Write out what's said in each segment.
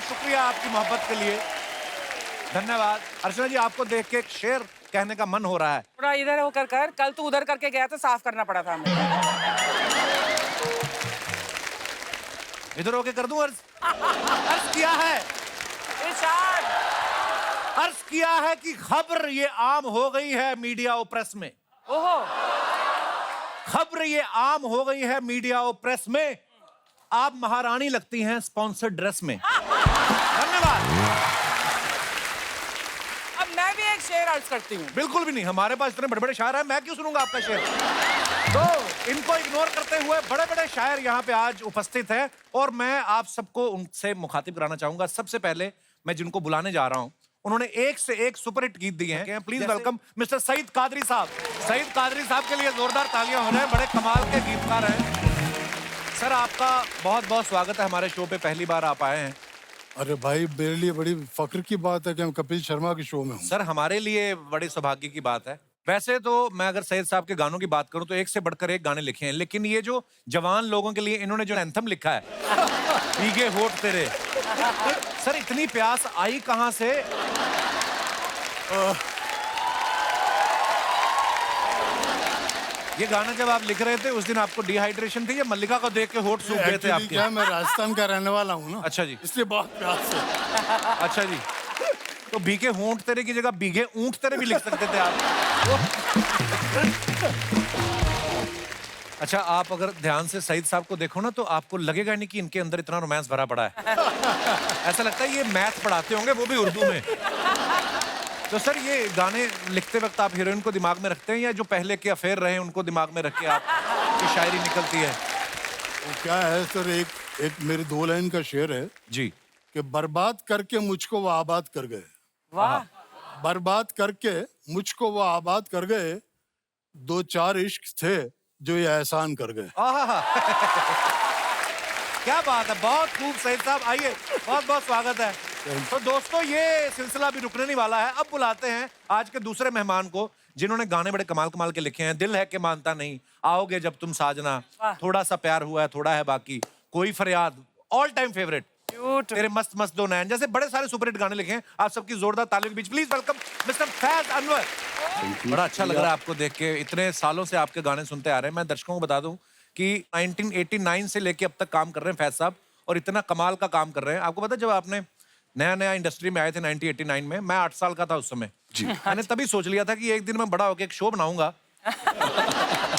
शुक्रिया आपकी मोहब्बत के लिए, धन्यवाद। अर्चना जी, आपको देख के एक शेर कहने का मन हो रहा है। थोड़ा इधर होकर कर, कल तू उधर करके गया तो साफ करना पड़ा था हमें। इधर होके कर दूं अर्ज? अर्ज किया है, इरशाद। अर्ज किया है कि खबर ये आम हो गई है मीडिया और प्रेस में। ओहो, खबर ये आम हो गई है मीडिया और प्रेस में, आप महारानी लगती हैं स्पॉन्सर्ड ड्रेस में। धन्यवाद। अब मैं भी एक शेर अर्ज करती हूँ। बिल्कुल भी नहीं, हमारे पास इतने बड़े बड़े शायर हैं, मैं क्यों सुनूंगा आपका शेर। तो इनको इग्नोर करते हुए बड़े बड़े शायर यहाँ पे आज उपस्थित हैं और मैं आप सबको उनसे मुखातिब कराना चाहूंगा। सबसे पहले मैं जिनको बुलाने जा रहा हूँ, उन्होंने एक से एक सुपरहिट गीत दिए हैं। Please welcome mister Saeed Qadri sahab. Saeed Qadri साहब के लिए जोरदार तालियां हो जाए, बड़े कमाल के गीतकार हैं। सर, आपका बहुत बहुत स्वागत है हमारे शो पे, पहली बार आप आए हैं। अरे भाई, मेरे लिए बड़ी फक्र की बात है कि हम कपिल शर्मा के शो में हूँ। सर, हमारे लिए बड़ी सौभाग्य की बात है। वैसे तो मैं अगर सैयद साहब के गानों की बात करूं तो एक से बढ़कर एक गाने लिखे हैं, लेकिन ये जो जवान लोगों के लिए इन्होंने जो एंथम लिखा है, भीगे होठ तेरे, सर इतनी प्यास आई कहां से? ये गाना जब आप लिख रहे थे उस दिन आपको डिहाइड्रेशन थी या मल्लिका को देख के होठ सूख गए थे Actually आपके? क्या, मैं राजस्थान का रहने वाला हूँ ना। अच्छा जी। इसलिए बहुत प्यास है। अच्छा जी, तो भीगे होंठ तेरे की जगह भीगे ऊंट तेरे भी लिख सकते थे आप। अच्छा, आप अगर ध्यान से सईद साहब को देखो ना तो आपको लगेगा नहीं कि इनके अंदर इतना रोमांस भरा पड़ा है। ऐसा लगता है ये मैथ पढ़ाते होंगे, वो भी उर्दू में। तो सर, ये गाने लिखते वक्त आप हीरोइन को दिमाग में रखते हैं या जो पहले के अफेयर रहे उनको दिमाग में रख के आप की शायरी निकलती है? वो क्या है सर, एक मेरी 2 लाइन का शेर है जी। कि बर्बाद करके मुझको वो आबाद कर गए। वाह। बर्बाद करके मुझको वो आबाद कर गए, 2-4 इश्क थे जो ये एहसान कर गए। आहा। क्या बात है, बहुत खूब सईद साहब, आइए, बहुत बहुत स्वागत है। तो दोस्तों, ये सिलसिला भी रुकने नहीं वाला है। अब बुलाते हैं आज के दूसरे मेहमान को, जिन्होंने गाने बड़े कमाल कमाल के लिखे हैं। दिल है कि मानता नहीं, आओगे जब तुम साजना, थोड़ा सा प्यार हुआ है, थोड़ा है बाकी, कोई फरियाद, ऑल टाइम फेवरेट, क्यूट। तेरे मस्त मस्त दो नैन, जैसे बड़े सारे सुपरहिट गाने लिखे हैं। आप सबकी जोरदार तालियों के बीच please welcome mister Faiz Anwar. बड़ा अच्छा लग रहा है आपको देख के, इतने सालों से आपके गाने सुनते आ रहे हैं। मैं दर्शकों को बता दूं कि 1989 से लेके अब तक काम कर रहे हैं फैज साहब, और इतना कमाल का काम कर रहे हैं। आपको पता है, जब आपने नया नया इंडस्ट्री में आए थे 1989 में, मैं 8 साल का था उस समय जी। मैंने तभी सोच लिया था कि एक दिन मैं बड़ा होकर एक शो बनाऊंगा।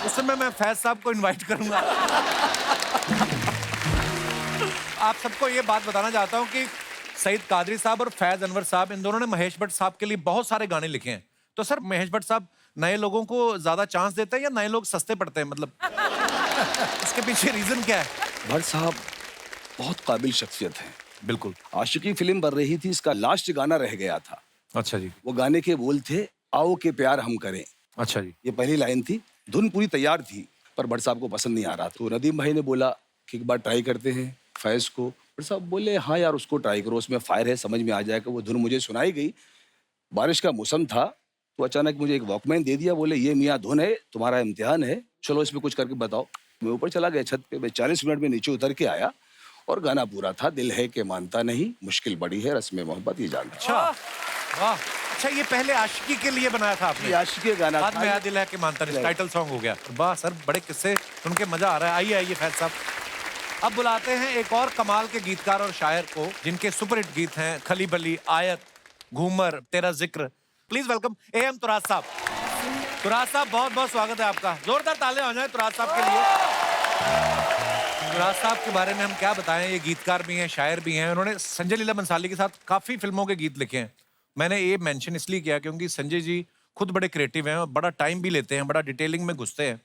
उस समय मैं फैज साहब को इनवाइट करूंगा। आप सबको ये बात बताना चाहता हूं कि सईद कादरी साहब और फैज अनवर साहब, इन दोनों ने महेश भट्ट साहब के लिए बहुत सारे गाने लिखे हैं। तो सर, महेश भट्ट साहब नए लोगों को ज्यादा चांस देते हैं या नए लोग सस्ते पड़ते हैं, मतलब उसके पीछे रीजन क्या है? भट्ट साहब बहुत काबिल शख्सियत हैं। बिल्कुल। आशिकी फिल्म बन रही थी, इसका लास्ट गाना रह गया था। अच्छा जी। वो गाने के बोल थे, आओ के प्यार हम करें। अच्छा जी। ये पहली लाइन थी, धुन पूरी तैयार थी, पर भट्ट साहब को पसंद नहीं आ रहा। तो नदीम भाई ने बोला कि एक बार ट्राई करते हैं फैज को। भट्ट साहब बोले, हाँ यार, उसको ट्राई करो, उसमें फायर है, समझ में आ जाएगा। वो धुन मुझे सुनाई गई, बारिश का मौसम था, तो अचानक मुझे एक वॉकमैन दे दिया। बोले, ये मियाँ धुन है, तुम्हारा इम्तिहान है, चलो इसमें कुछ करके बताओ। मैं ऊपर चला गया छत पे, मैं 40 मिनट में नीचे उतर के आया और गाना पूरा था। दिल है कि मानता नहीं, मुश्किल बड़ी है, रस्म मोहब्बत ये जानता। अच्छा, वाह। अच्छा, ये पहले आशिकी के लिए बनाया था आपने? ये आशिकी गाना बाद था। में दिल है कि मानता नहीं टाइटल सॉन्ग हो गया। वाह सर, बड़े किस्से सुन के मजा आ रहा है। आइए आइए फैज साहब। अब बुलाते हैं एक और कमाल के गीतकार और शायर को, जिनके सुपरहिट गीत हैं खली बली, आयत, घूमर, तेरा जिक्र। प्लीज वेलकम AM तुराज साहब। तुराज साहब, बहुत बहुत स्वागत है आपका। जोरदार तालियां हो जाए तुराज साहब के लिए। तुराज साहब के बारे में हम क्या बताएं, ये गीतकार भी हैं, शायर भी हैं। उन्होंने संजय लीला बंसाली के साथ काफी फिल्मों के गीत लिखे हैं। मैंने ये मेंशन इसलिए किया क्योंकि संजय जी खुद बड़े क्रिएटिव हैं और बड़ा टाइम भी लेते हैं, बड़ा डिटेलिंग में घुसते हैं।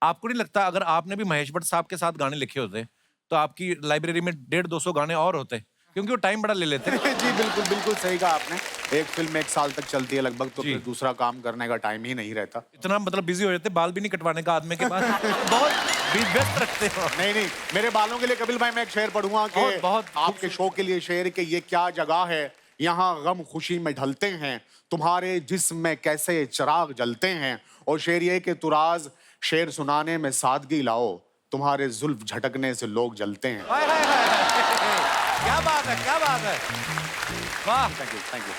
आपको नहीं लगता अगर आपने भी महेश भट्ट साहब के साथ गाने लिखे होते तो आपकी लाइब्रेरी में 150-200 गाने और होते, क्योंकि वो टाइम बड़ा ले लेते हैं। जी बिल्कुल बिल्कुल सही कहा आपने। एक फिल्म 1 साल तक चलती है लगभग, तो फिर दूसरा काम करने का टाइम ही नहीं रहता। इतना मतलब बिजी हो जाते, बाल भी नहीं कटवाने का आदमी के पास। बहुत व्यस्त रखते हो। नहीं नहीं, मेरे बालों के लिए कपिल भाई मैं एक शेर पढ़ूंगा कि बहुत आपके शो के लिए शेर कि ये क्या जगह है, यहाँ गम खुशी में ढलते हैं, तुम्हारे जिस्म में कैसे चिराग जलते हैं। और शेर ये कि तुराज शेर सुनाने में सादगी लाओ, तुम्हारे जुल्फ झटकने से लोग जलते हैं। क्या बात है, क्या बात है, वाह। Thank you, thank you.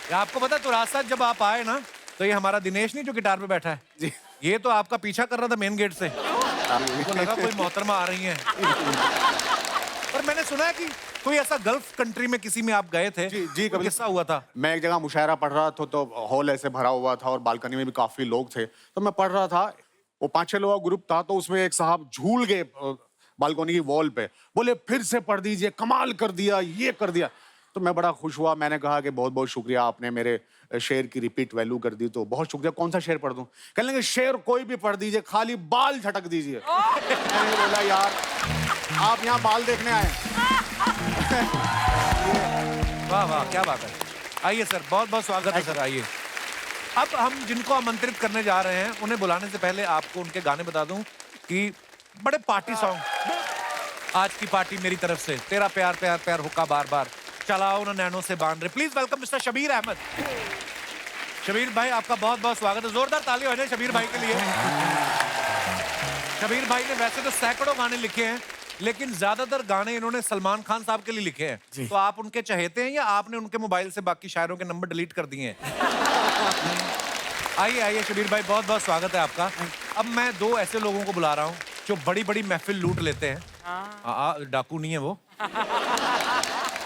ये आपको पता है तुराज साहब जब आप आए ना तो ये हमारा दिनेश नहीं जो गिटार पे बैठा है जी। ये तो आपका पीछा कर रहा था मेन गेट से। उनको लगा कोई मोहतरमा आ रही है। पर मैंने सुना है कि कोई ऐसा गल्फ कंट्री में किसी में आप गए थे। जी, जी, कोई कभी- किस्सा हुआ था। मैं एक जगह मुशायरा पढ़ रहा था, तो हॉल ऐसे भरा हुआ था और बालकनी में भी काफी लोग थे। तो मैं पढ़ रहा था, वो 5-6 लोगों का ग्रुप था, तो उसमें एक साहब झूल गए बालकनी की वॉल पे, बोले फिर से पढ़ दीजिए, कमाल कर दिया, ये कर दिया। तो मैं बड़ा खुश हुआ, मैंने कहा कि बहुत बहुत शुक्रिया, आपने मेरे शेर की रिपीट वैल्यू कर दी, तो बहुत शुक्रिया। कौन सा शेर पढ़ दूं? कहने लगे शेर कोई भी पढ़ दीजिए, खाली बाल झटक दीजिए। मैंने बोला यार आप यहाँ बाल देखने आए? वाह वाह, क्या बात है। आइए सर, बहुत बहुत स्वागत है सर, आइए। अब हम जिनको आमंत्रित करने जा रहे हैं उन्हें बुलाने से पहले आपको उनके गाने बता दूं कि बड़े पार्टी सॉन्ग। आज की पार्टी मेरी तरफ से, तेरा प्यार प्यार प्यार हुक्का बार बार, चलाओ ना नैनो से बांध रहे। Please welcome mister Shabbir Ahmed. Shabbir भाई आपका बहुत बहुत स्वागत है, जोरदार ताली हो जाए शबीर भाई के लिए। शबीर भाई ने वैसे तो सैकड़ों गाने लिखे हैं, लेकिन ज्यादातर गाने इन्होंने सलमान खान साहब के लिए लिखे हैं। तो आप उनके चहेते हैं या आपने उनके मोबाइल से बाकी शायरों के नंबर डिलीट कर दिए हैं? आइए आइए शबीर भाई, बहुत बहुत स्वागत है आपका। अब मैं दो ऐसे लोगों को बुला रहा हूँ जो बड़ी बड़ी महफिल लूट लेते हैं। डाकू नहीं है वो।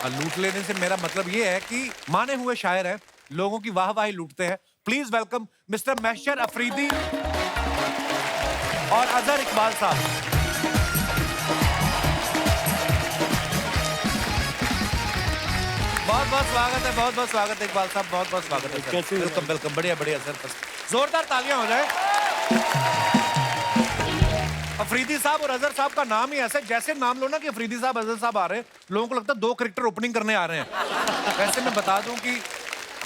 लूट लेने से मेरा मतलब ये है कि माने हुए शायर हैं, लोगों की वाहवाही लूटते हैं। प्लीज वेलकम मिस्टर महशर अफरीदी और अजहर इकबाल साहब। बहुत बहुत स्वागत है, बहुत बहुत स्वागत है इकबाल साहब, बहुत बहुत स्वागत है। कैसे हैं? वेलकम वेलकम, बढ़िया बढ़िया सर, जोरदार तालियां हो जाए। अफरीदी साहब और अजहर साहब का नाम ही ऐसा है, जैसे नाम लो ना कि अफरीदी साहब अजहर साहब आ रहे हैं, लोगों को लगता है दो क्रिकेटर ओपनिंग करने आ रहे हैं। वैसे मैं बता दूं कि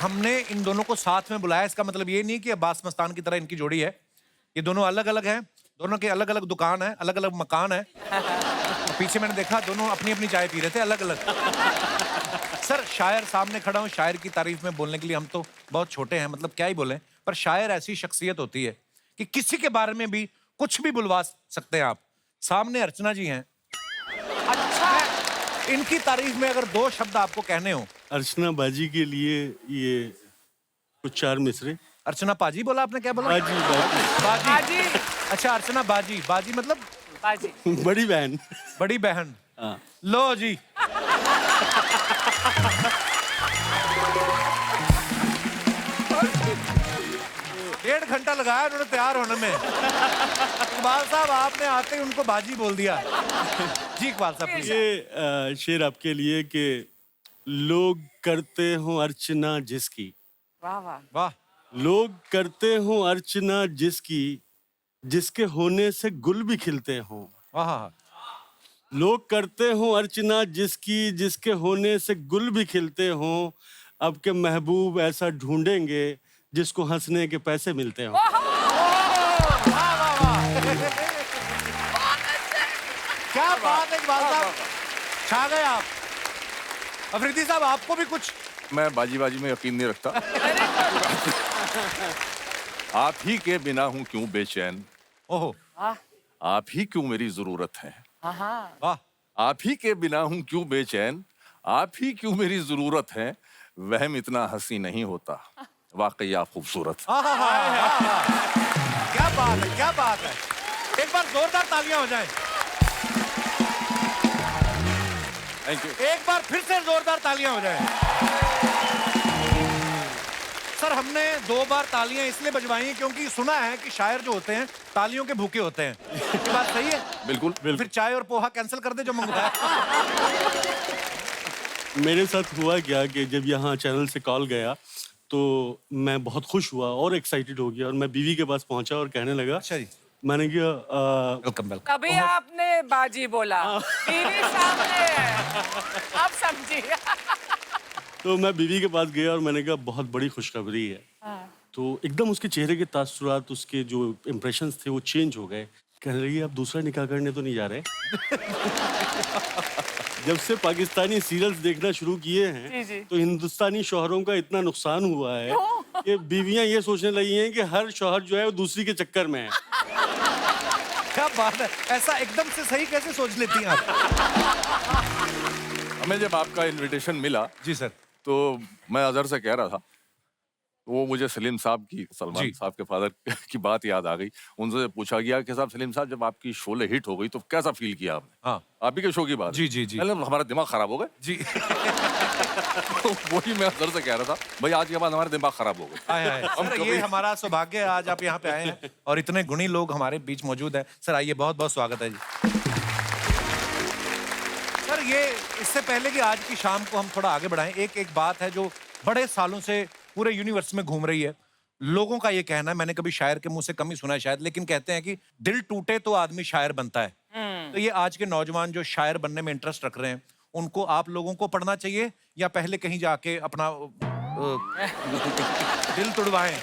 हमने इन दोनों को साथ में बुलाया, इसका मतलब ये नहीं कि अब्बास मस्तान की तरह इनकी जोड़ी है। ये दोनों अलग अलग हैं, दोनों के अलग अलग दुकान है, अलग अलग मकान है। तो पीछे मैंने देखा दोनों अपनी अपनी चाय पी रहे थे अलग अलग। सर शायर सामने खड़ा हूँ, शायर की तारीफ में बोलने के लिए हम तो बहुत छोटे हैं, मतलब क्या ही बोलें, पर शायर ऐसी शख्सियत होती है कि किसी के बारे में भी कुछ भी बुलवा सकते हैं आप। सामने अर्चना जी हैं। अच्छा, इनकी तारीफ में अगर दो शब्द आपको कहने हो। अर्चना बाजी के लिए ये कुछ 4 मिसरे। अर्चना पाजी बोला आपने, क्या बोला? बाजी बाजी बाजी। बाजी। अच्छा अर्चना बाजी, बाजी मतलब बाजी। बड़ी बहन। बड़ी बहन। हाँ। लो जी। डेढ़ घंटा लगाया उन्होंने तैयार होने में। इकबाल साहब आपने आते ही उनको बाजी बोल दिया। जी इकबाल साहब प्लीज। ये शेर आपके लिए कि लोग करते हो अर्चना जिसकी, वाह वाह। वाह। लोग करते हो अर्चना जिसकी, जिसके होने से गुल भी खिलते हो। वाह। लोग करते हो अर्चना जिसकी, जिसके होने से गुल भी खिलते हो। अब के महबूब ऐसा ढूंढेंगे जिसको हंसने के पैसे मिलते हो। क्या बात है इकबाल साहब, छा गए आप। अफरीदी साहब आपको भी कुछ? मैं बाजी बाजी में यकीन नहीं रखता। आप ही के बिना हूं क्यों बेचैन, ओहो आप ही क्यों मेरी जरूरत है। वाह। आप ही के बिना हूं क्यों बेचैन, आप ही क्यों मेरी जरूरत है। वहम इतना हंसी नहीं होता, वाकई आप खूबसूरत हैं। क्या बात है, क्या बात है। एक बार जोरदार तालियां हो जाएं। Thank you. एक बार फिर से जोरदार तालियां हो जाएं। सर हमने 2 बार तालियां इसलिए बजवाई हैं क्योंकि सुना है कि शायर जो होते हैं तालियों के भूखे होते हैं। ये बात सही है? बिल्कुल फिर चाय और पोहा कैंसिल कर दे जो मंगवाया है। मेरे साथ हुआ क्या कि जब यहाँ चैनल से कॉल गया तो मैं बहुत खुश हुआ और एक्साइटेड हो गया और मैं बीवी के पास पहुंचा और कहने लगा। अच्छा जी। मैंने कहा वेलकम वेलकम। कभी आपने बाजी बोला, बीवी सामने है। अब समझी। तो मैं बीवी के पास गया और मैंने कहा बहुत बड़ी खुशखबरी है। तो एकदम उसके चेहरे के तासुरात, उसके जो इम्प्रेशंस थे वो चेंज हो गए। कहने लगी आप दूसरा निकाह करने तो नहीं जा रहे? जब से पाकिस्तानी सीरियल्स देखना शुरू किए जी, हैं जी। तो हिंदुस्तानी शौहरों का इतना नुकसान हुआ है कि बीवियां ये सोचने लगी हैं कि हर शौहर जो है वो दूसरी के चक्कर में है। क्या बात है, ऐसा एकदम से सही कैसे सोच लेती हैं आप? हमें जब आपका इनविटेशन मिला जी सर। तो मैं अजहर से कह रहा था, वो मुझे सलीम साहब की, सलमान जी। साहब के फादर की बात याद आ गई। उनसे पूछा गया कि साहब सलीम साहब जब आपकी शोले हिट हो गई तो कैसा फील किया आपने? हाँ। आप ही के शो की बात है। जी, जी, जी। मतलब हमारा दिमाग खराब हो गया। जी। तो वही मैं अजहर से कह रहा था, भाई आज के बाद हमारे दिमाग खराब हो गए। आए आए सर, ये हमारा सौभाग्य है, आज आप यहाँ पे आए हैं और इतने गुणी लोग हमारे बीच मौजूद हैं। सर आइए, बहुत बहुत स्वागत है जी। सर ये इससे पहले कि आज की शाम को हम थोड़ा आगे बढ़ाएं, एक बात है जो बड़े सालों से पूरे यूनिवर्स में घूम रही है। लोगों का ये कहना है, मैंने कभी शायर के मुंह से कम ही सुना है शायद, लेकिन कहते हैं कि दिल टूटे तो आदमी शायर बनता है। तो ये आज के नौजवान जो शायर बनने में इंटरेस्ट रख रहे हैं, उनको आप लोगों को पढ़ना चाहिए या पहले कहीं जाके अपना दिल तुड़वाएं?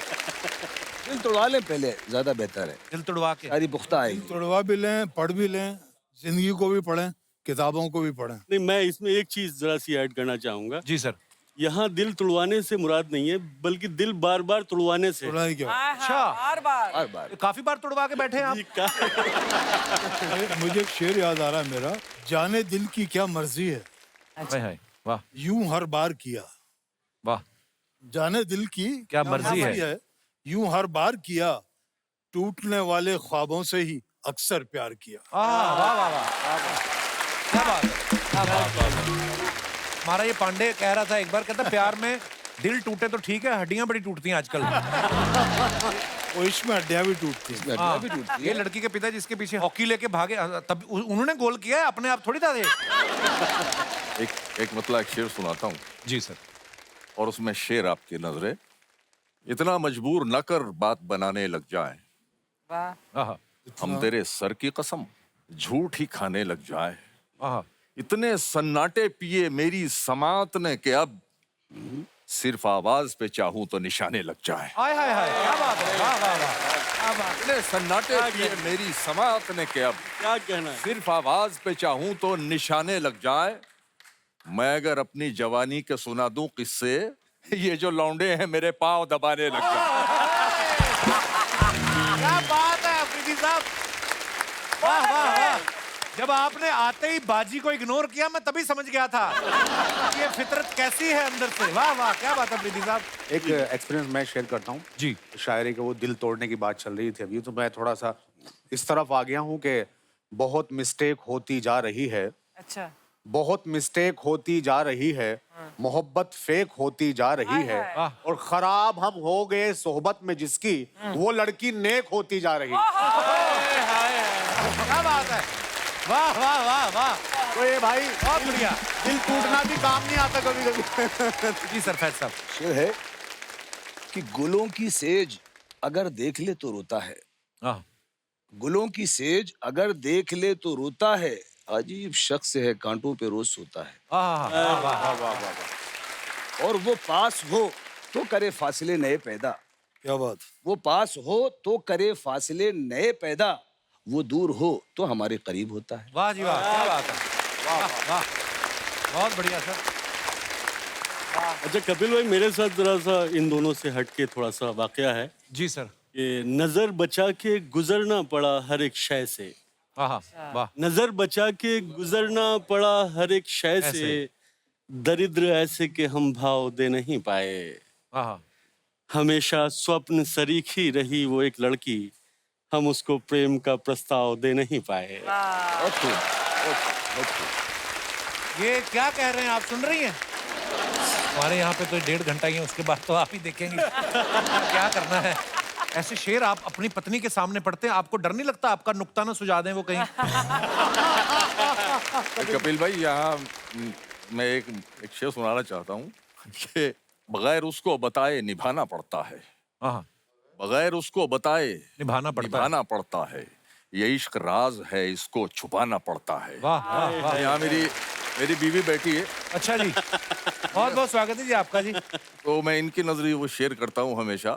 दिल तोड़वा लें पहले, ज्यादा बेहतर है। दिल तुड़वा के सारी पुख्ता आएगी। तोड़वा भी लें, पढ़ भी लें, जिंदगी को भी पढ़ें, किताबों को भी पढ़ें। नहीं, मैं इसमें एक चीज जरा सी ऐड करना चाहूंगा। जी सर। यहाँ दिल तुड़वाने से मुराद नहीं है, बल्कि दिल बार बार तुड़वाने से। तोड़ना ही क्या? अच्छा। बार बार हर बार काफी बार तुड़वा के बैठे हैं आप? जी, का- मुझे एक शेर याद आ रहा है मेरा, जाने दिल की क्या मर्जी है, हाय हाय, वाह यूं हर बार किया। वाह। जाने दिल की क्या मर्जी है। यूं हर बार किया, टूटने वाले ख्वाबों से ही अक्सर प्यार किया। वाह वाह वाह वाह, क्या बात है, क्या बात है। हमारा ये पांडे कह रहा था एक बार, कहता प्यार में दिल टूटे तो ठीक है, हड्डियां बड़ी टूटती हैं आजकल। वो इसमें हड्डियां भी टूटती हैं। हड्डियां भी टूटती ये है। लड़की के पिता जिसके पीछे हॉकी लेके भागे, तब उन्होंने गोल किया है, अपने आप थोड़ी था ये। एक मतलब एक शेर सुनाता हूँ जी सर। और उसमें शेर आपकी नजरे, इतना मजबूर न कर बात बनाने लग जाए, वाह आहा हम तेरे सर की कसम झूठ ही खाने लग जाए। आहा। इतने सन्नाटे पिए मेरी समात ने कि अब सिर्फ आवाज पे चाहूं तो निशाने लग जाए। हाय हाय हाय, क्या बात है, वाह वाह वाह, क्या बात। इतने सन्नाटे पिए मेरी समात ने कि अब क्या कहना है? सिर्फ आवाज पे चाहूं तो निशाने लग जाए। मैं अगर अपनी जवानी के सुना दूं किस्से, ये जो लौंडे हैं मेरे पांव दबाने लग जाए। क्या बात है अफरीदी साहब, वाह वाह वाह। जब आपने आते ही बाजी को इग्नोर किया, मैं तभी समझ गया था ये फितरत कैसी है अंदर से। वाह वाह, क्या बात है अफरीदी साहब। एक एक्सपीरियंस मैं शेयर करता हूँ। जी। शायरी के वो दिल तोड़ने की बात चल रही थी अभी, तो मैं थोड़ा सा इस तरफ आ गया हूँ कि बहुत मिस्टेक होती जा रही है, अच्छा बहुत मिस्टेक होती जा रही है, मोहब्बत फेक होती जा रही हाय है, हाय। और खराब हम हो गए सोहबत में जिसकी, वो लड़की नेक होती जा रही है। क्या बात है, वाह वाह वाह वाह, तो ये भाई बहुत बढ़िया। दिल टूटना भी काम नहीं आता कभी कभी। जी सर, फैज साहब। शेर है कि गुलों की सेज अगर देख ले तो रोता है, हाँ। गुलों की सेज अगर देख ले तो रोता है, अजीब शख्स है कांटों पे रोज सोता है। वाह वाह वाह। और वो पास हो तो करे फासले नए पैदा, क्या बात। वो पास हो तो करे फासले नए पैदा, वो दूर हो तो हमारे करीब होता है। वाह जी वाह, क्या बात है, वाह वाह, बहुत बढ़िया सर। अच्छा कपिल भाई, मेरे साथ जरा सा इन दोनों से हटके थोड़ा सा वाकया है। जी सर। ये नजर बचा के गुजरना पड़ा हर एक शय से, हाँ वाह। नजर बचा के गुजरना पड़ा हर एक शय से, ऐसे। दरिद्र ऐसे के हम भाव दे नहीं पाए। हाँ। हमेशा स्वप्न सरीखी रही वो एक लड़की, हम उसको प्रेम का प्रस्ताव दे नहीं पाए। बहुत खूब, बहुत खूब। ये क्या कह रहे हैं, आप सुन रही हैं? हमारे यहाँ पे तो 1.5 घंटा ही है, उसके बाद तो आप ही देखेंगे क्या करना है। ऐसे शेर आप अपनी पत्नी के सामने पढ़ते हैं, आपको डर नहीं लगता आपका नुक्ता ना सुझा दें वो कहीं? कपिल भाई, यहाँ मैं एक शेर सुनाना चाहता हूँ कि बगैर उसको बताए निभाना पड़ता है, हाँ, बगैर उसको बताए निभाना पड़ता है। निभाना पड़ता है, ये इश्क राज है इसको छुपाना पड़ता है। वाह वाह वाह। यहाँ मेरी बीवी बैठी है, अच्छा जी, बहुत बहुत स्वागत है जी आपका जी। तो मैं इनकी नजरिए वो शेयर करता हूँ हमेशा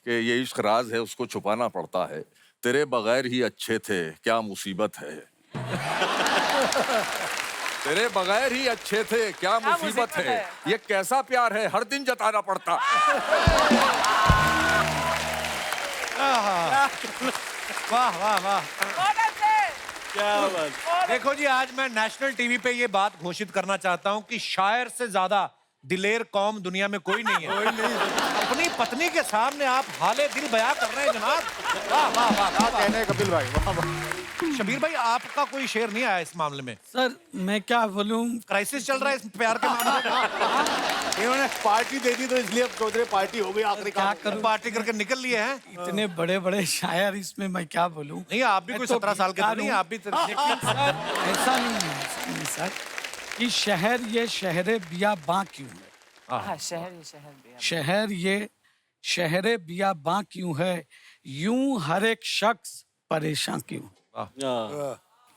कि ये इश्क राज है उसको छुपाना पड़ता है, तेरे बगैर ही अच्छे थे क्या मुसीबत है। तेरे बगैर ही अच्छे थे क्या मुसीबत है, ये कैसा प्यार है हर दिन जताना पड़ता। वाह वाह वाह। बहुत अच्छे। क्या बात। देखो जी, आज मैं नेशनल टीवी पे ये बात घोषित करना चाहता हूँ कि शायर से ज्यादा दिलेर कौम दुनिया में कोई नहीं है। अपनी पत्नी के सामने आप हाले दिल बयां कर रहे हैं जनाब। वाह वाह वाह वाह वाह। कहने कपिल भाई, वाह वाह। शबीर भाई, आपका कोई शेर नहीं आया इस मामले में? सर मैं क्या बोलूं, क्राइसिस चल रहा है इस प्यार के मामले में। इन्होंने पार्टी दे दी तो इसलिए अब सोच रहे पार्टी हो गई आखिरी क्या काम। करूं, पार्टी करके निकल लिए हैं। इतने बड़े बड़े शायर, इसमें मैं क्या बोलूं। नहीं, आप भी कोई 17 साल के तो नहीं, आप भी लेकिन सर ऐसा नहीं सर कि शहर ये शहरे बियाबां क्यों है, हाँ, शहर ये शहर भी है। शहर ये शहरे बियाबां क्यों है, यूं हर एक शख्स परेशान क्यों, हाँ।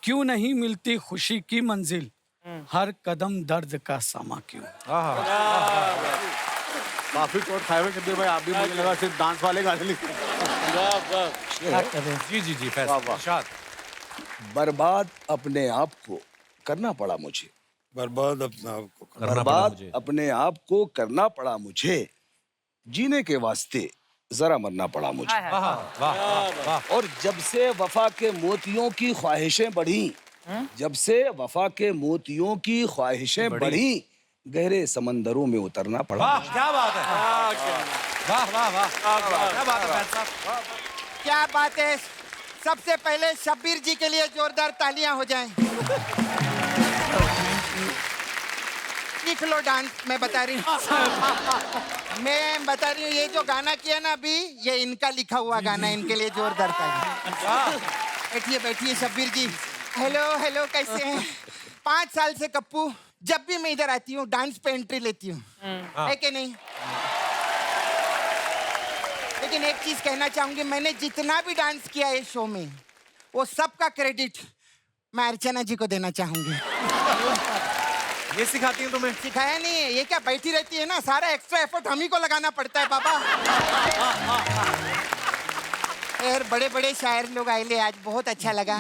क्यों नहीं मिलती खुशी की मंजिल, हर कदम दर्द का सामा क्यों। काफी चोट खाए हुए कपिल भाई, आप भी मुझे लगा सिर्फ डांस वाले गाने लिखते हैं। वाह वाह। क्या करें। जी जी जी, फैसला इरशाद। बर्बाद अपने आप को करना पड़ा मुझे, बर्बाद अपने आप को करना पड़ा बर्बाद मुझे। अपने आप को करना पड़ा मुझे, जीने के वास्ते जरा मरना पड़ा मुझे। हाय, हाय। वाह वाह वाह वाह। और जब से वफा के मोतियों की ख्वाहिशें बढ़ी, जब से वफा के मोतियों की ख्वाहिशें बढ़ी, गहरे समंदरों में उतरना पड़ा वाह, मुझे। क्या बात है। वाह वाह वाह, क्या बात है फैज साहब। क्या बात है। सबसे पहले शब्बीर जी के लिए जोरदार तालियां हो जाएं। सीख लो डांस, मैं बता रही हूँ। मैं बता रही हूँ, ये जो गाना किया ना अभी, ये इनका लिखा हुआ गाना है, इनके लिए जोरदार तालियां। बैठिए बैठिए शब्बीर जी। हेलो हेलो, कैसे हैं? 5 साल से कप्पू, जब भी मैं इधर आती हूँ डांस पे एंट्री लेती हूँ, है कि नहीं? लेकिन एक चीज कहना चाहूंगी, मैंने जितना भी डांस किया है शो में, वो सबका क्रेडिट मैं अर्चना जी को देना चाहूंगी। ये सिखाती हूँ तुम्हें? सिखाया नहीं है, ये क्या बैठी रहती है ना, सारा एक्स्ट्रा एफर्ट हम ही को लगाना पड़ता है बाबा। यार बड़े बड़े शायर लोग आए ले आज, बहुत अच्छा लगा।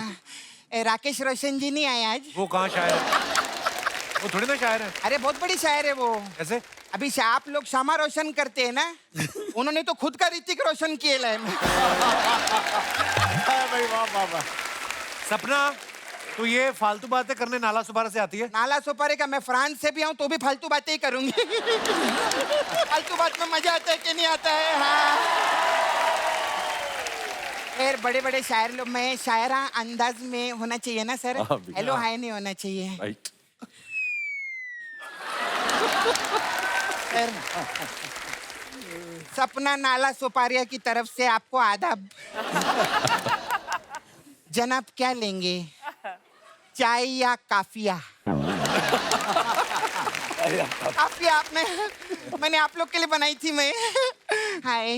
राकेश रोशन जी नहीं आए आज? वो कहाँ शायर है? वो थोड़ी ना शायर है। अरे बहुत बड़ी शायर है वो। कैसे? अभी आप लोग शामा रोशन करते हैं ना, उन्होंने तो खुद का ऋतिक रोशन किया है। भाई वाह वाह वाह। सपना, तो ये फालतू बातें करने नाला सुपारा से आती है? नाला सुपारे का, मैं फ्रांस से भी आऊँ तो भी फालतू बातें ही करूंगी। फालतू बात में मजा आता है कि नहीं आता है? हाँ। यार बड़े बड़े शायर लोग, मैं शायरा अंदाज में होना चाहिए ना सर? हेलो हाय नहीं होना चाहिए राइट। सर। सपना नाला सुपारिया की तरफ से आपको आदाब। जनाब क्या लेंगे, चाय या काफिया? काफिया मैंने आप लोग के लिए बनाई थी मैं। हाय,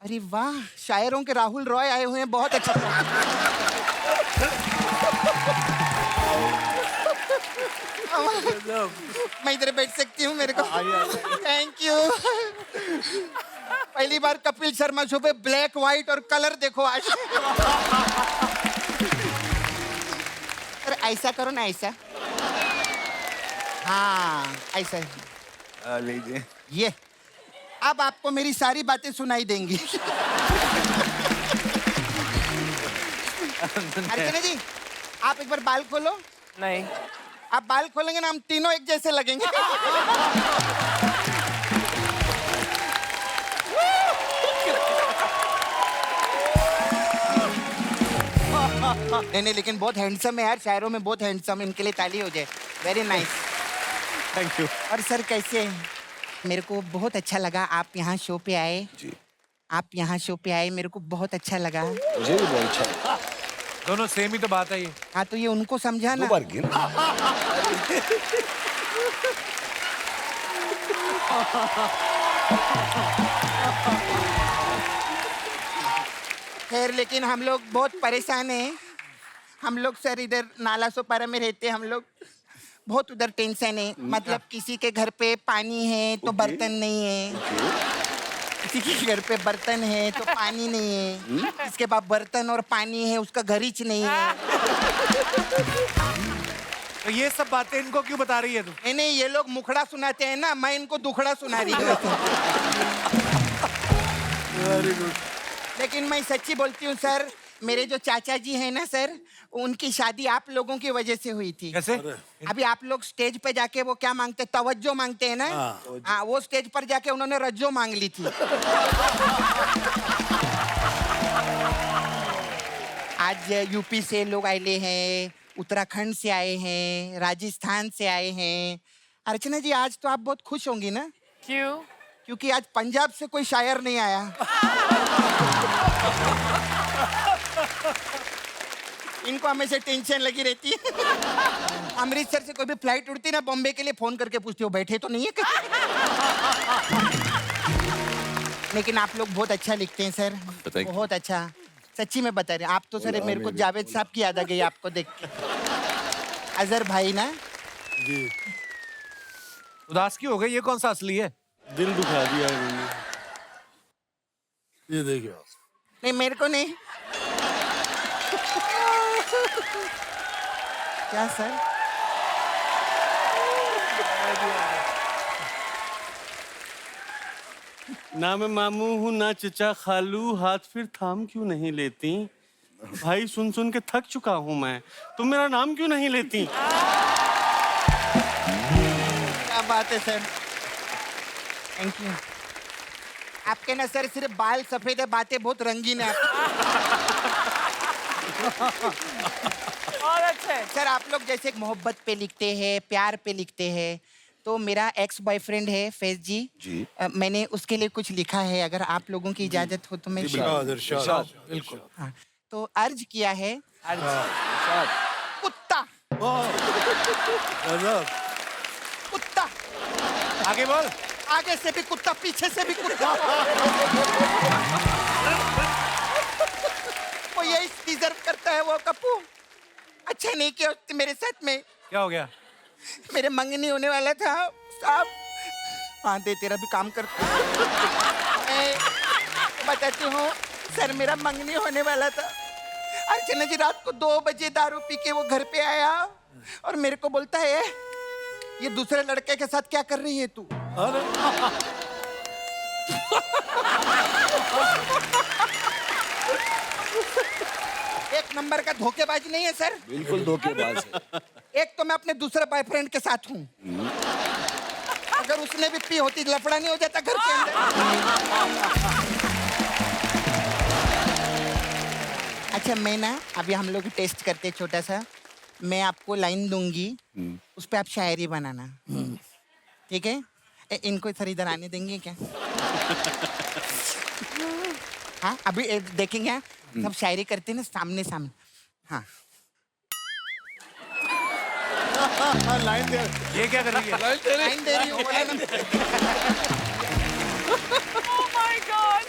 अरे वाह, शायरों के राहुल रॉय आए हुए हैं, बहुत अच्छा। मैं इधर बैठ सकती हूँ मेरे को? Thank you. पहली बार कपिल शर्मा शो पे ब्लैक व्हाइट और कलर देखो आज। सर ऐसा करो ना, ऐसा। हाँ ऐसा लीजिए। ये अब आपको मेरी सारी बातें सुनाई देंगी। अर्चना जी, आप एक बार बाल खोलो। नहीं, आप बाल खोलेंगे ना, हम तीनों एक जैसे लगेंगे। नहीं लेकिन बहुत हैंडसम है यार, शायरों में बहुत हैंडसम, इनके लिए ताली हो जाए। Very nice, thank you. और सर कैसे हैं? मेरे को बहुत अच्छा लगा आप यहाँ शो पे आए। जी, आप यहाँ शो पे आए, मेरे को बहुत अच्छा लगा। मुझे भी बहुत अच्छा लगा। दोनों सेम ही तो बात है ये। हाँ तो ये उनको समझा दो ना। बार गिन। खैर लेकिन हम लोग बहुत परेशान हैं। हम लोग सर इधर नाला सोपारा में रहते हैं, हम लोग बहुत उधर टेंशन है। मतलब किसी के घर पे पानी है तो बर्तन नहीं है, किसी के घर पे बर्तन है तो पानी नहीं है, इसके पास बर्तन और पानी है उसका घर ही नहीं है। तो ये सब बातें इनको क्यों बता रही है तू? नहीं, ये लोग मुखड़ा सुनाते हैं ना, मैं इनको दुखड़ा सुना रही हूँ। Very good. लेकिन मैं सच्ची बोलती हूँ सर, मेरे जो चाचा जी हैं ना सर, उनकी शादी आप लोगों की वजह से हुई थी। कैसे? अभी आप लोग स्टेज पे जाके वो क्या मांगते, तवज्जो मांगते हैं ना? हाँ, वो स्टेज पर जाके उन्होंने रज्जो मांग ली थी। आज यूपी से लोग आए हैं, उत्तराखंड से आए हैं, राजस्थान से आए हैं। अर्चना जी, आज तो आप बहुत खुश होंगी ना? क्यों? क्योंकि आज पंजाब से कोई शायर नहीं आया। इनको हमेशा टेंशन लगी रहती है। अमृतसर से कोई भी फ्लाइट उड़ती ना बॉम्बे के लिए, फोन करके पूछती हो बैठे तो नहीं है कहीं? लेकिन आप लोग बहुत अच्छा लिखते हैं सर, बहुत अच्छा। सच्ची में बता रहे, आप तो सर मेरे को जावेद साहब की याद आ गई आपको देख के। अजहर भाई ना जी। उदास क्यों हो गई? ये कौन सा असली है? दिल दुखा दिया इन्होंने। ये देखिए आप। नहीं, मेरे को नहीं। क्या सर? ना मैं मामू हूँ ना चचा खालू, हाथ फिर थाम क्यों नहीं लेती? भाई सुन सुन के थक चुका हूँ मैं, तुम मेरा नाम क्यों नहीं लेती? क्या बात है सर, थैंक यू। आपके ना सर सिर्फ बाल सफेद है, बातें बहुत रंगीन है आपकी। और अच्छे। सर आप लोग जैसे मोहब्बत पे लिखते हैं, प्यार पे लिखते हैं, तो मेरा एक्स बॉयफ्रेंड है फैज जी, मैंने उसके लिए कुछ लिखा है, अगर आप लोगों की इजाजत हो तो मैं इरशाद। बिल्कुल। हाँ, तो अर्ज किया है कुत्ता गजब। कुत्ता, आगे बोल। आगे से भी कुत्ता, पीछे से भी कुत्ता। वो यही डिजर्व करता है वो कप्पू। अच्छा नहीं किया उसने मेरे साथ में। क्या हो गया? मेरे मंगनी होने वाला था साहब। हाँ दे, तेरा भी काम करता हूँ। मैं बताती हूँ सर, मेरा मंगनी होने वाला था। अर्चना जी रात को 2 बजे दारू पी के वो घर पे आया और मेरे को बोलता है, ये दूसरे लड़के के साथ क्या कर रही है तू? एक नंबर का धोखेबाज नहीं है सर? बिल्कुल धोखेबाज है। एक तो मैं अपने दूसरे बॉयफ्रेंड के साथ हूँ, अगर उसने भी पी होती लफड़ा नहीं हो जाता घर के अंदर। अच्छा मैं ना, अभी हम लोग टेस्ट करते हैं छोटा सा, मैं आपको लाइन दूंगी, उस पे आप शायरी बनाना, ठीक है? इनको सर इधर आने देंगे क्या? हाँ अभी देखेंगे, सब शायरी करते हैं ना सामने सामने। हाँ लाइन दे। ये क्या कर रही है? लाइन दे रही हूँ, बोला ना। Oh my God!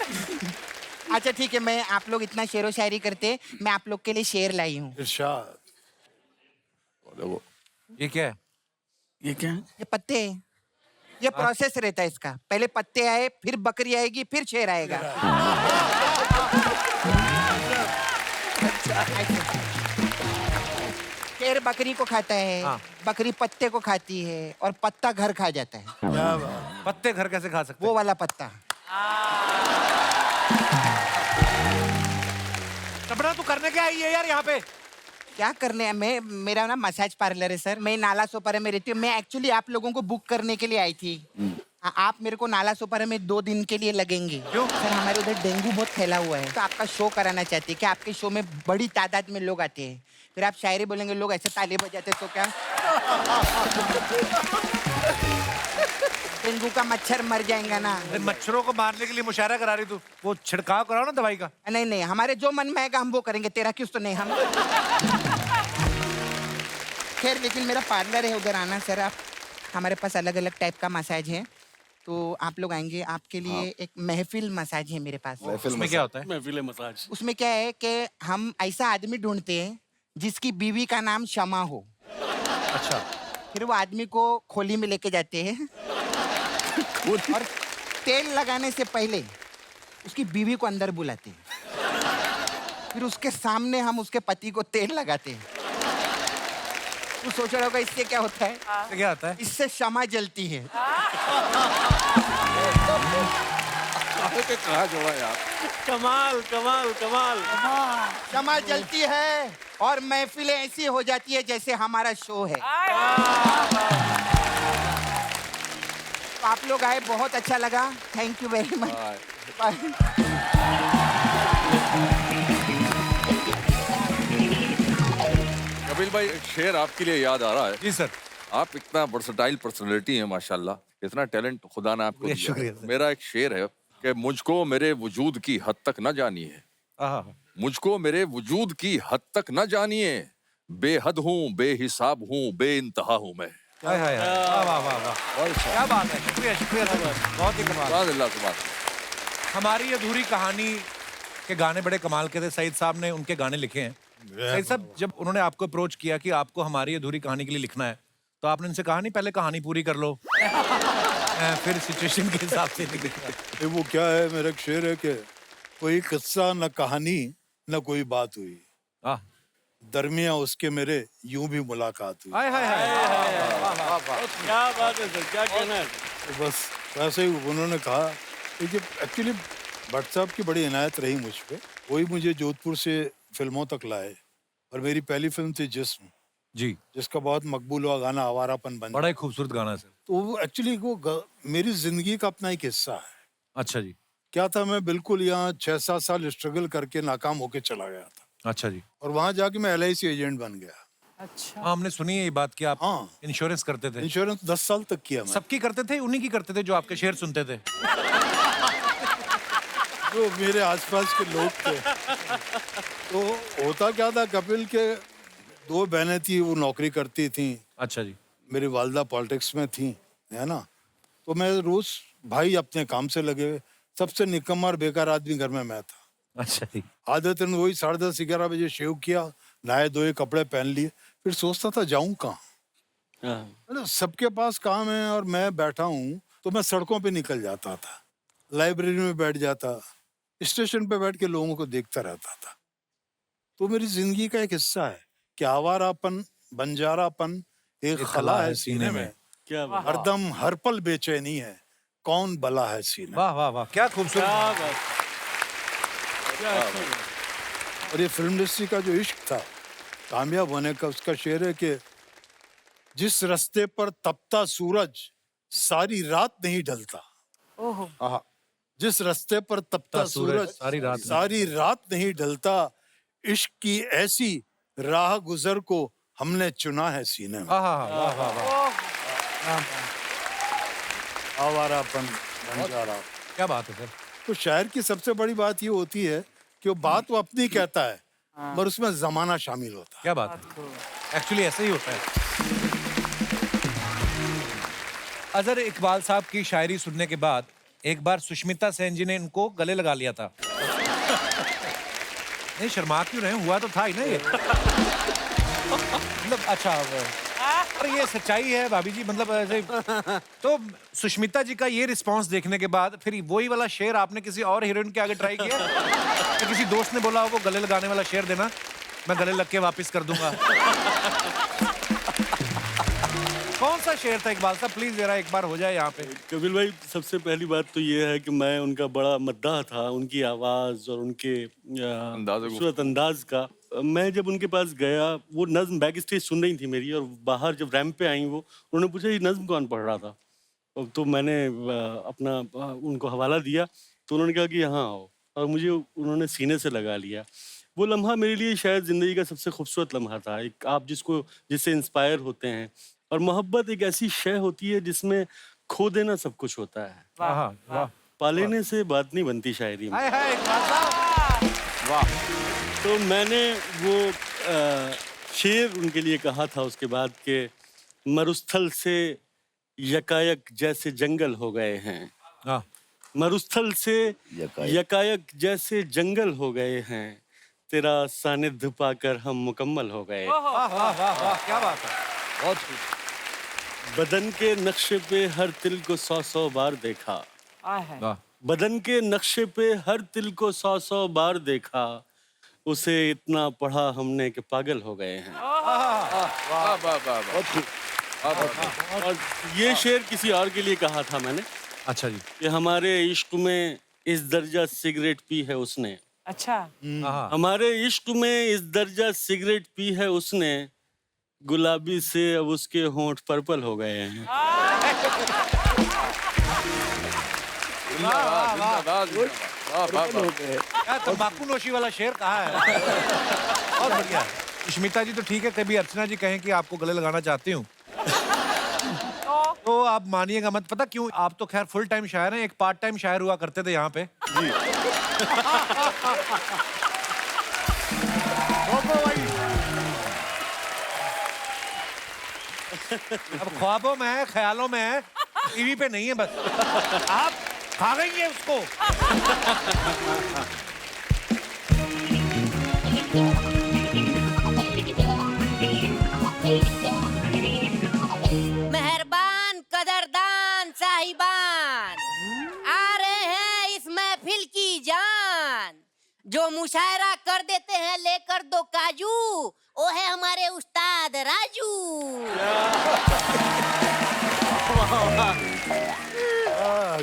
अच्छा ठीक है, मैं आप लोग इतना शेरो शायरी करते, मैं आप लोग के लिए शेर लाई हूँ। इरशाद। ये क्या है? ये क्या है? ये पत्ते हैं, ये प्रोसेस रहता है इसका। पहले पत्ते आए, फिर बकरी आएगी, फिर शेर आएगा। शेर बकरी को खाता है, हाँ। बकरी पत्ते को खाती है और पत्ता घर खा जाता है। क्या बात। पत्ते घर कैसे खा सकते वो हैं? वाला पत्ता। कपड़ा तू करने क्या आई है यार यहाँ पे? क्या करने है, मैं मेरा ना मसाज पार्लर है सर, मैं नाला सोपारा में रहती हूँ। मैं एक्चुअली आप लोगों को बुक करने के लिए आई थी। आप मेरे को नाला सोपारा में 2 दिन के लिए लगेंगे। क्यों? सर हमारे उधर डेंगू बहुत फैला हुआ है, तो आपका शो कराना चाहती है कि आपके शो में बड़ी तादाद में लोग आते हैं, फिर आप शायरी बोलेंगे, लोग ऐसे ताली बजाते, तो क्या डेंगू का मच्छर मर जाएगा ना? अरे मच्छरों को मारने के लिए मुशायरा करा रही तू, वो छिड़काव कराओ ना दवाई का। नहीं नहीं, हमारे जो मन में आएगा हम वो करेंगे, तेरा क्यों तो नहीं हम। खैर लेकिन मेरा पार्लर है, उधर आना सर आप। हमारे पास अलग अलग टाइप का मसाज है, तो आप लोग आएंगे, आपके लिए एक महफिल मसाज है मेरे पास। उसमें क्या होता है? महफिल मसाज। उसमें क्या है कि हम ऐसा आदमी ढूंढते हैं जिसकी बीवी का नाम शमा हो। अच्छा। फिर वो आदमी को खोली में लेके जाते हैं और तेल लगाने से पहले उसकी बीवी को अंदर बुलाते हैं, फिर उसके सामने हम उसके पति को तेल लगाते हैं। तू सोच रहा होगा इससे क्या होता है? इससे क्या होता है? इससे क्षमा जलती है। कहाँ जोड़ा यार। कमाल कमाल कमाल। क्षमा जलती है और महफिलें ऐसी हो जाती है जैसे हमारा शो है। आप लोग आए, बहुत अच्छा लगा। Thank you very much. Kapil भाई, एक शेर आपके लिए याद आ रहा है। जी सर। आप इतना वर्सटाइल पर्सनालिटी है माशाल्लाह, इतना टैलेंट खुदा ने आपको दिया है। शुक्रिया सर। मेरा एक शेर है कि मुझको मेरे वजूद की हद तक न जानिए, आहा, मुझको मेरे वजूद की हद तक न जानिए, बेहद हूँ, बेहिसाब हूँ, बेइंतहा हूँ मैं। हाय हाय हाय, वाह वाह वाह वाह, क्या बात है, शुक्रिया शुक्रिया सर, बहुत ही कमाल। सुभान अल्लाह, सुभान अल्लाह। हमारी अधूरी कहानी के गाने बड़े कमाल के थे। सईद साहब ने उनके गाने लिखे हैं। सईद साहब, जब उन्होंने आपको अप्रोच किया कि आपको हमारी अधूरी कहानी के लिए लिखना है, तो आपने उनसे कहा नहीं पहले कहानी पूरी कर लो फिर सिचुएशन के हिसाब से लिखना। ये वो क्या है, मेरा एक शेर है कि कोई किस्सा न कहानी न कोई बात हुई, आह, दरमिया उसके मेरे यूं भी मुलाकात हुई। हाय हाय हाय, वाह, वाह, वाह। क्या बात है सर, क्या कहना है। तो बस वैसे ही उन्होंने कहा कि एक्चुअली भट्ट साहब की बड़ी इनायत रही मुझ पे। वही मुझे जोधपुर से फिल्मों तक लाए और मेरी पहली फिल्म थी जिस्म, जी, जिसका बहुत मकबूल हुआ गाना आवारापन बन। बड़ा ही खूबसूरत गाना है सर। तो वो एक्चुअली मेरी जिंदगी का अपना एक हिस्सा है। अच्छा जी, क्या था, मैं बिल्कुल यहाँ 6-7 साल स्ट्रगल करके नाकाम होके चला गया था अच्छा जी। और वहां जाके मैं LIC एजेंट बन गया। हाँ, हमने सुनी है ये बात कि आप हाँ। इंश्योरेंस करते थे। इंश्योरेंस 10 साल तक किया मैं। सबकी करते थे, उन्हीं की करते थे जो आपके शेर सुनते थे। जो मेरे आसपास के लोग थे। तो होता क्या था, कपिल के 2 बहनें थी, वो नौकरी करती थी। अच्छा जी, मेरी वालदा पॉलिटिक्स में थी, है ना। तो मैं रोज, भाई अपने काम से लगे हुए, सबसे निकम्मा और बेकार आदमी घर में मैं था। अच्छा जी, आदतन वही 10:30-11 बजे शेव किया, नहाए धोए कपड़े पहन लिए, फिर सोचता था जाऊं कहाँ। मतलब सबके पास काम है और मैं बैठा हूँ, तो मैं सड़कों पे निकल जाता था, लाइब्रेरी में बैठ जाता, स्टेशन पे बैठ के लोगों को देखता रहता था। तो मेरी जिंदगी का एक हिस्सा है कि आवारापन, बंजारापन एक खला है सीने में, क्या बात। हरदम हर पल बेचैनी है, कौन बला है सीने में। वाह वाह वाह, क्या खूबसूरत। क्या बात। क्या अच्छा। और ये फिल्म इंडस्ट्री का जो इश्क था कामयाब होने का, उसका शेर है कि जिस रास्ते पर तपता सूरज सारी रात नहीं ढलता, आहा, जिस रास्ते पर तपता सूरज सारी रात नहीं ढलता, इश्क की ऐसी राह गुजर को हमने चुना है सीने में। आहा, वाह वाह वाह, आवारापन, बंजारा। क्या बात है सर। तो शायर की सबसे बड़ी बात ये होती है कि वो बात वो अपनी कहता है, मगर उसमें जमाना शामिल होता है। क्या बात है, एक्चुअली ऐसा ही होता है। अजहर इकबाल साहब की शायरी सुनने के बाद एक बार सुष्मिता सेन जी ने इनको गले लगा लिया था। नहीं, शर्मा क्यों रहे, हुआ तो था ही ना ये। मतलब अच्छा, और ये सच्चाई है भाभी जी, मतलब ऐसे। तो सुष्मिता जी का ये रिस्पांस देखने के बाद फिर वही वाला शेर आपने किसी और हीरोइन के आगे ट्राई किया, या किसी दोस्त ने बोला वो गले लगाने वाला शेर देना, मैं गले लग के वापस कर दूंगा। कौन सा शेर था इकबाल साहब, प्लीज जरा एक बार हो जाए यहाँ पे। कपिल भाई, सबसे पहली बात तो ये है कि मैं उनका बड़ा मद्दाह था, उनकी आवाज़ और उनके खूबसूरत अंदाज का। मैं जब उनके पास गया, वो नज्म बैक स्टेज सुन रही थी मेरी, और बाहर जब रैंप पे आई वो, उन्होंने पूछा ये नज्म कौन पढ़ रहा था। तो मैंने अपना उनको हवाला दिया, तो उन्होंने कहा कि यहाँ आओ, और मुझे उन्होंने सीने से लगा लिया। वो लम्हा मेरे लिए शायद ज़िंदगी का सबसे खूबसूरत लम्हा था। एक आप जिससे इंस्पायर होते हैं, और मोहब्बत एक ऐसी शय होती है जिसमें खो देना सब कुछ होता है। वाह वाह, पा लेने से बात नहीं बनती शायरी में। हाय हाय इकबाल साहब, वाह। तो मैंने वो शेर उनके लिए कहा था उसके बाद के, मरुस्थल से यकायक जैसे जंगल हो गए हैं, हाँ, मरुस्थल से यकायक जैसे जंगल हो गए हैं, तेरा सानिध्य पाकर हम मुकम्मल हो गए। वाह वाह वाह वाह, क्या बात है, बहुत बदन के नक्शे पे हर तिल को 100-100 बार देखा, वाह। बदन के नक्शे पे हर तिल को 100-100 बार देखा, उसे इतना पढ़ा हमने कि पागल हो गए हैं। वाह वाह वाह, और ये शेर किसी और के लिए कहा था मैंने, अच्छा जी, कि हमारे इश्क में इस दर्जा सिगरेट पी है उसने। अच्छा। हाँ हमारे इश्क में इस दर्जा सिगरेट पी है उसने, गुलाबी से अब उसके होंठ पर्पल हो गए हैं। जिंदाबाद, जिंदाबाद। वाह, वाह, वाह। क्या तंबाकू नोशी वाला शेर कहाँ है? बहुत बढ़िया। स्मिता जी तो ठीक है, कभी अर्चना जी कहें कि आपको गले लगाना चाहती हूँ तो आप मानिएगा मत। पता क्यों? आप तो खैर फुल टाइम शायर हैं, एक पार्ट टाइम शायर हुआ करते थे यहाँ पे। जी। अब ख्वाबों में है, ख्यालों में है, टीवी पे नहीं है बस। आप खा गई है उसको। मेहरबान कदरदान साहिबान, आ रहे हैं इस महफिल की जान। जो मुशायरा कर देते हैं लेकर दो काजू, वो है हमारे उस्ताद राजू।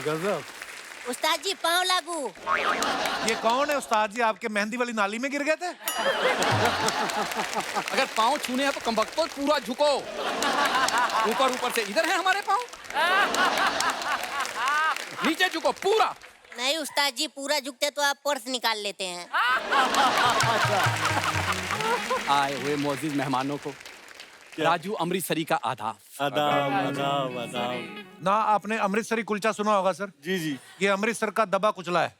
गजब। उस्ताद जी पाँव लागू। ये कौन है उस्ताद जी? आपके मेहंदी वाली नाली में गिर गए थे? अगर पाँव छूने हैं तो कमबख्तो पूरा झुको। ऊपर ऊपर से इधर है हमारे पाँव, नीचे झुको पूरा। नहीं उस्ताद जी, पूरा झुकते तो आप पर्स निकाल लेते हैं। आए हुए मोअज़्ज़िज़ मेहमानों को राजू अमृतसरी का आदाब। आदाब, आदाब, आदाब। ना आपने अमृतसरी कुलचा सुना होगा सर? जी जी। ये अमृतसर का दबा कुचला है।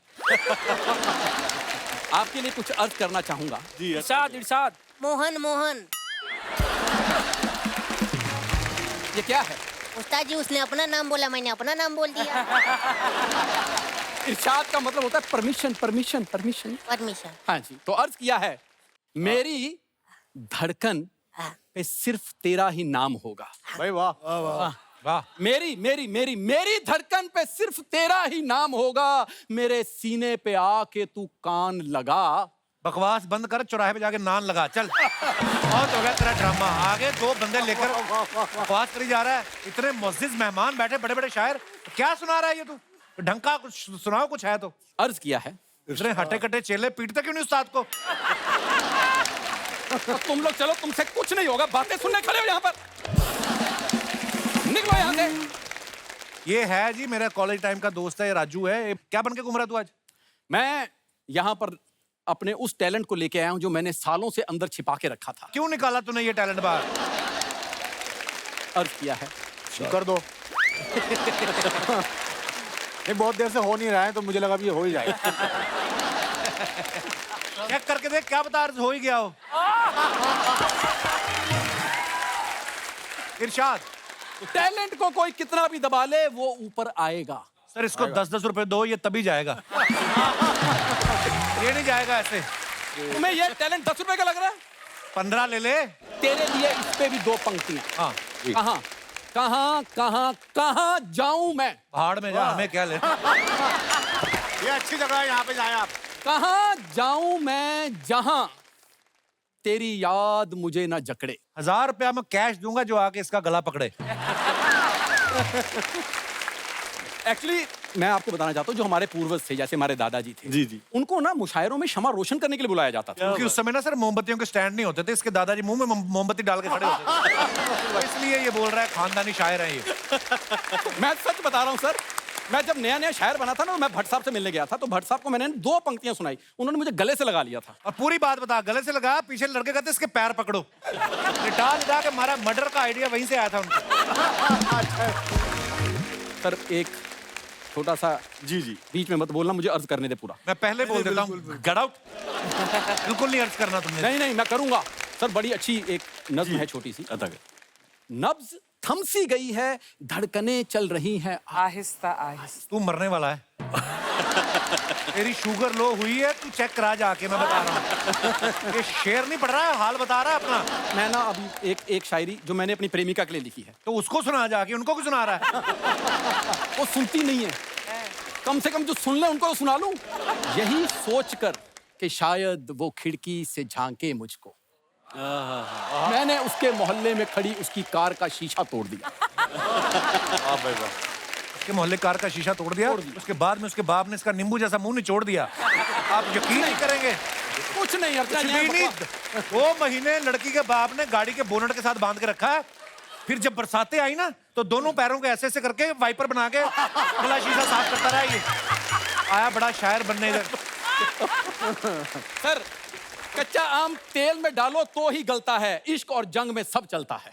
आपके लिए कुछ अर्ज करना चाहूंगा। जी इरशाद इरशाद। मोहन मोहन। ये क्या है? उस्ताद जी उसने अपना नाम बोला, मैंने अपना नाम बोल दिया। इरशाद का मतलब होता है परमिशन, परमिशन, परमिशन। परमिशन। हाँ जी, तो अर्ज किया है, मेरी धड़कन पे सिर्फ तेरा ही नाम होगा। भाई वाह। वाह। मेरी मेरी मेरी मेरी धड़कन पे सिर्फ तेरा ही नाम होगा। मेरे सीने पे आके तू कान लगा। बकवास बंद कर, चौराहे पे जाके नान लगा। चल बहुत हो गया तेरा ड्रामा। आगे दो बंदे लेकर बकवास करी जा रहा है। इतने मुअज़्ज़िज़ मेहमान बैठे, बड़े बड़े शायर, क्या सुना रहा है ये तू? ढंग का कुछ सुनाओ, कुछ है तो। अर्ज किया है, इतने हटे कटे चेले पीटते क्यों नहीं उस्ताद को? तो तुम लोग चलो, तुमसे कुछ नहीं होगा। बातें सुनने खड़े हो यहाँ पर, निकलो यहाँ से। ये है जी मेरा कॉलेज टाइम का दोस्त है, ये राजू है। क्या बन के घूम रहा तू आज? मैं यहाँ पर अपने उस टैलेंट को लेके आया हूँ जो मैंने सालों से अंदर छिपा के रखा था। क्यों निकाला तूने ये टैलेंट बाहर? अर्ज किया है, कर दो। ये बहुत देर से हो नहीं रहा है तो मुझे लगा भी ये हो ही जाएगा। चेक करके देख, क्या बता अर्ज हो ही गया हो। इरशाद। टैलेंट को कोई कितना भी दबा ले वो ऊपर आएगा। सर इसको 10-10 रुपए दो, ये तभी जाएगा। ये नहीं जाएगा ऐसे। तुम्हें ये टैलेंट 10 रुपए का लग रहा है? 15 ले ले। तेरे लिए इस पे भी 2 पंक्तियां। हाँ। कहाँ कहाँ कहाँ कहाँ जाऊं मैं? पहाड़ में जा, हमें क्या लेना। ये अच्छी जगह है, यहाँ पे जाए आप। कहाँ जाऊं मैं जहां तेरी याद मुझे ना जकड़े। 1000 रुपया मैं कैश दूंगा जो आके इसका गला पकड़े। एक्चुअली मैं आपको बताना चाहता हूँ, जो हमारे पूर्वज थे, जैसे हमारे दादाजी थे, जी जी। उनको ना मुशायरों में क्षमा रोशन करने के लिए बुलाया जाता था। क्योंकि उस समय ना सर मोमबत्तियों के स्टैंड नहीं होते थे। इसके दादाजी मुंह में मोमबत्ती डाल के खड़े होते थे। तो इसलिए ये बोल रहा है खानदानी शायर है ये। मैं सच बता रहा हूँ सर, मैं जब नया नया शायर बना था ना, मैं भट्ट साहब से मिलने गया था, तो भट्ट साहब को मैंने 2 पंक्तियां सुनाई, उन्होंने मुझे गले से लगा लिया था। और पूरी बात बता, गले से लगा, पीछे लड़के कहते इसके पैर पकड़ो। लिटा के मारा, मर्डर का आइडिया वहीं से आया था उनको। सर एक छोटा सा, जी जी। बीच में मत बोलना, मुझे अर्ज करने दे पूरा। मैं पहले बोल देता हूँ, गेट आउट। बिल्कुल नहीं अर्ज करना तुमने। नहीं नहीं, मैं करूंगा सर। बड़ी अच्छी एक नज्म है, छोटी सी। अदा नब्ज थम सी गई है, धड़कनें चल रही हैं आहिस्ता आहिस्ता। तू मरने वाला है। तेरी शुगर लो हुई है, तू चेक करा जाके, मैं बता रहा हूँ। ये शेर नहीं पढ़ रहा है, हाल बता रहा है अपना। मैं ना अभी एक शायरी जो मैंने अपनी प्रेमिका के लिए लिखी है, तो उसको सुना जाके, उनको क्यों सुना रहा है? वो सुनती नहीं है। कम से कम जो सुन ले उनको तो सुना लूं। यही सोचकर कि शायद वो खिड़की से झांके मुझको, मैंने उसके मोहल्ले में खड़ी उसकी कार का शीशा तोड़ दिया। उसके मोहल्ले कार का शीशा तोड़ दिया, उसके बाद में उसके बाप ने इसका नींबू जैसा मुंह निचोड़ दिया। आप यकीन नहीं करेंगे, कुछ नहीं अर्चना कुछ ये भी नहीं। बकवास। 2 महीने लड़की के बाप ने गाड़ी के बोनट के साथ बांध के रखा है। फिर जब बरसातें आई ना, तो दोनों पैरों को ऐसे ऐसे करके वाइपर बना के अगला शीशा साफ करता रहा। ये आया बड़ा शायर बनने इधर। सर, कच्चा आम तेल में डालो तो ही गलता है, इश्क और जंग में सब चलता है।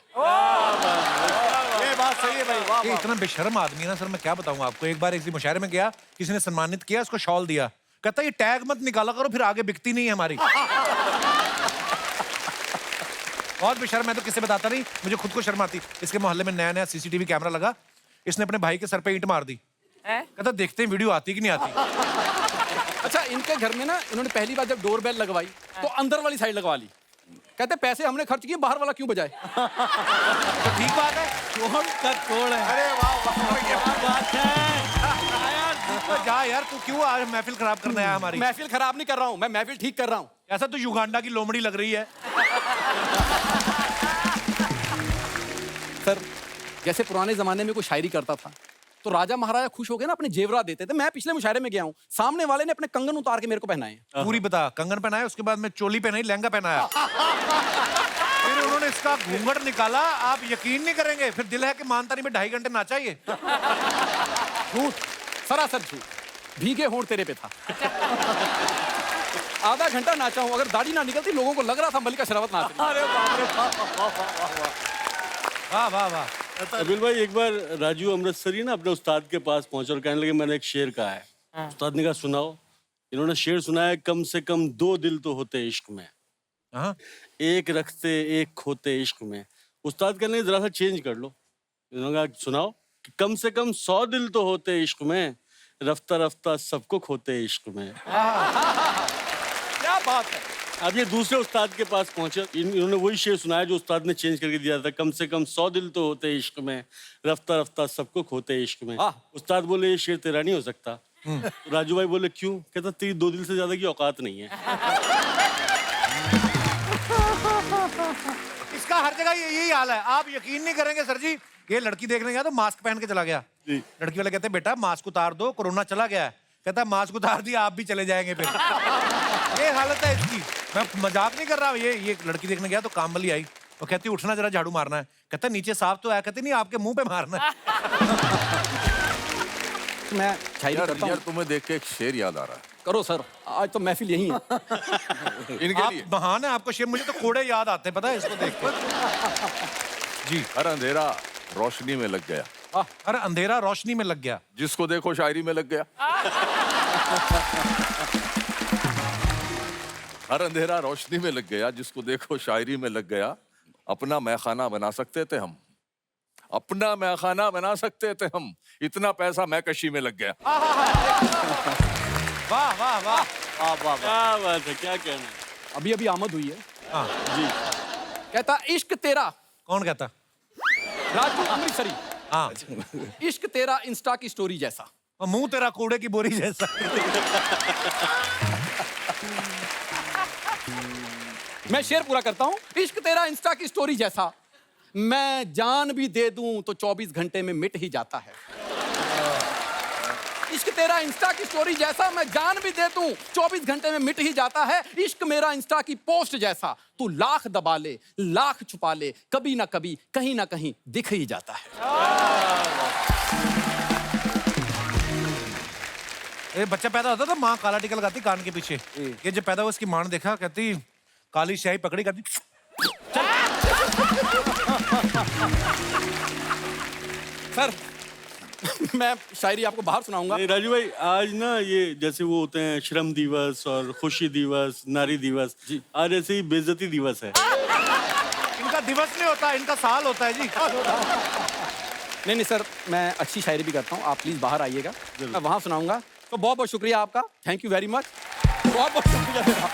ये बात सही है भाई। ये इतना बेशर्म आदमी है ना सर, मैं क्या बताऊं आपको। एक बार एक मुशायरे में गया, किसी ने सम्मानित किया, उसको शॉल दिया, कहता ये टैग मत निकाला करो, फिर आगे बिकती नहीं है हमारी। बहुत बेशर्म, मैं तो किसे बताता नहीं, मुझे खुद को शर्म आती। इसके मोहल्ले में नया नया सीसीटीवी कैमरा लगा, इसने अपने भाई के सर पे ईंट मार दी। कहता देखते हैं वीडियो आती कि नहीं आती। अच्छा, इनके घर में ना इन्होंने पहली बार जब डोरबेल लगवाई तो अंदर वाली साइड लगवा ली। कहते पैसे हमने खर्च किए, बाहर वाला क्यों बजाए? तो ठीक बात है, तोड़ का तोड़ है। अरे वाह, क्या बात है। तो जा यार, तू क्यों आज महफिल खराब करने आया हमारी? महफिल खराब नहीं कर रहा हूँ, मैं महफिल ठीक कर रहा हूँ। ऐसा तो युगांडा की लोमड़ी लग रही है। सर, जैसे पुराने जमाने में कोई शायरी करता था तो राजा महाराजा खुश हो गए ना, अपने जेवरात देते थे। मैं पिछले मुशायरे में गया हूँ, सामने वाले ने अपने कंगन उतार के मेरे को पहनाए। पूरी बता, कंगन पहनाया, उसके बाद में चोली पहनाई, लहंगा पहनाया, फिर उन्होंने इसका घूंघट निकाला। आप यकीन नहीं करेंगे, फिर दिल है कि मानतारी में 2.5 घंटे नाचा ये। झूठ, सरासर झूठ। भीगे होंठ तेरे पे था। आधा घंटा नाचा हूँ, अगर दाढ़ी ना निकलती लोगों को लग रहा था मल्लिका शेरावत नाच रही। अरे बाप रे, वाह वाह वाह। कपिल भाई, एक बार राजू अमृतसरी ना अपने उस्ताद के पास पहुंचे और कहने लगे मैंने एक शेर कहा है। उस्ताद ने कहा सुनाओ। इन्होंने शेर सुनाया, कम से कम 2 दिल तो होते इश्क में, एक रखते एक खोते इश्क में। उस्ताद कहने लगे जरा सा चेंज कर लो। इन्होंने कहा सुनाओ कि कम से कम 100 दिल तो होते इश्क में, रफ्ता रफ्ता सबको खोते इश्क में। क्या बात है। अब ये दूसरे उस्ताद के पास पहुंचे, इन्होंने वही शेर सुनाया जो उस्ताद ने चेंज करके दिया था, कम से कम 100 दिल तो होते इश्क में, रफ्ता रफ्ता सबको खोते इश्क में। उस्ताद बोले ये शेर तेरा नहीं हो सकता। राजू भाई बोले क्यों? कहता तेरी 2 दिल से ज्यादा की औकात नहीं है। इसका हर जगह यही हाल है। आप यकीन नहीं करेंगे सर जी, ये लड़की देखने गया तो मास्क पहन के चला गया। लड़की वाले कहते बेटा मास्क उतार दो, कोरोना चला गया है। कहता मास्क उतार दिया, आप भी चले जाएंगे फिर। ये हालत है इसकी, मैं मजाक नहीं कर रहा हूँ। ये लड़की देखने गया तो काम वाली आई, वो कहती उठना जरा झाड़ू मारना है। कहता नीचे साफ तो है। कहती नहीं आपके मुंह पे मारना है। मैं शायरी यार, करता हूँ। तुम्हें देख के एक शेर याद आ रहा है। करो सर, आज तो महफिल यही है। इनके आप लिए महान है, आपको शेर। मुझे तो कोड़े याद आते हैं, पता है इसको देख के। जी, हर अंधेरा रोशनी में लग गया, अरे अंधेरा रोशनी में लग गया, जिसको देखो शायरी में लग गया। हर अंधेरा रोशनी में लग गया, जिसको देखो शायरी में लग गया। अपना मैखाना बना सकते थे हम, अपना मैखाना बना सकते थे हम, इतना पैसा मैकशी में लग गया। वाह वाह वाह। क्या बात है, क्या कहना है। अभी अभी आमद हुई है। हाँ जी, कहता इश्क तेरा, कौन कहता? राजू अमृतसरी, हाँ, इश्क तेरा इंस्टा की स्टोरी जैसा, और मुंह तेरा कूड़े की बोरी जैसा। मैं शेर पूरा करता हूँ। इश्क तेरा इंस्टा की स्टोरी जैसा, मैं जान भी दे दूं तो 24 घंटे में मिट ही जाता है। इश्क तेरा इंस्टा की स्टोरी जैसा, मैं जान भी दे दूं 24 घंटे में मिट ही जाता है। इश्क मेरा इंस्टा की पोस्ट जैसा, तू लाख दबा ले लाख छुपा ले, कभी ना कभी कहीं ना कहीं दिख ही जाता है। ये बच्चा पैदा होता था, माँ काला टीका लगाती कान के पीछे। ये जब पैदा हुआ इसकी माँ ने देखा, कहती काली स्याही पकड़ी, कहती सर मैं शायरी आपको बाहर सुनाऊंगा। नहीं राजू भाई, आज ना ये जैसे वो होते हैं श्रम दिवस और खुशी दिवस, नारी दिवस, आज ऐसे ही बेइज्जती दिवस है। इनका दिवस नहीं होता, इनका साल होता है जी। नहीं नहीं सर, मैं अच्छी शायरी भी करता हूँ, आप प्लीज बाहर आइएगा, मैं वहां सुनाऊंगा। तो बहुत बहुत शुक्रिया आपका, थैंक यू वेरी मच, बहुत बहुत शुक्रिया मेरा।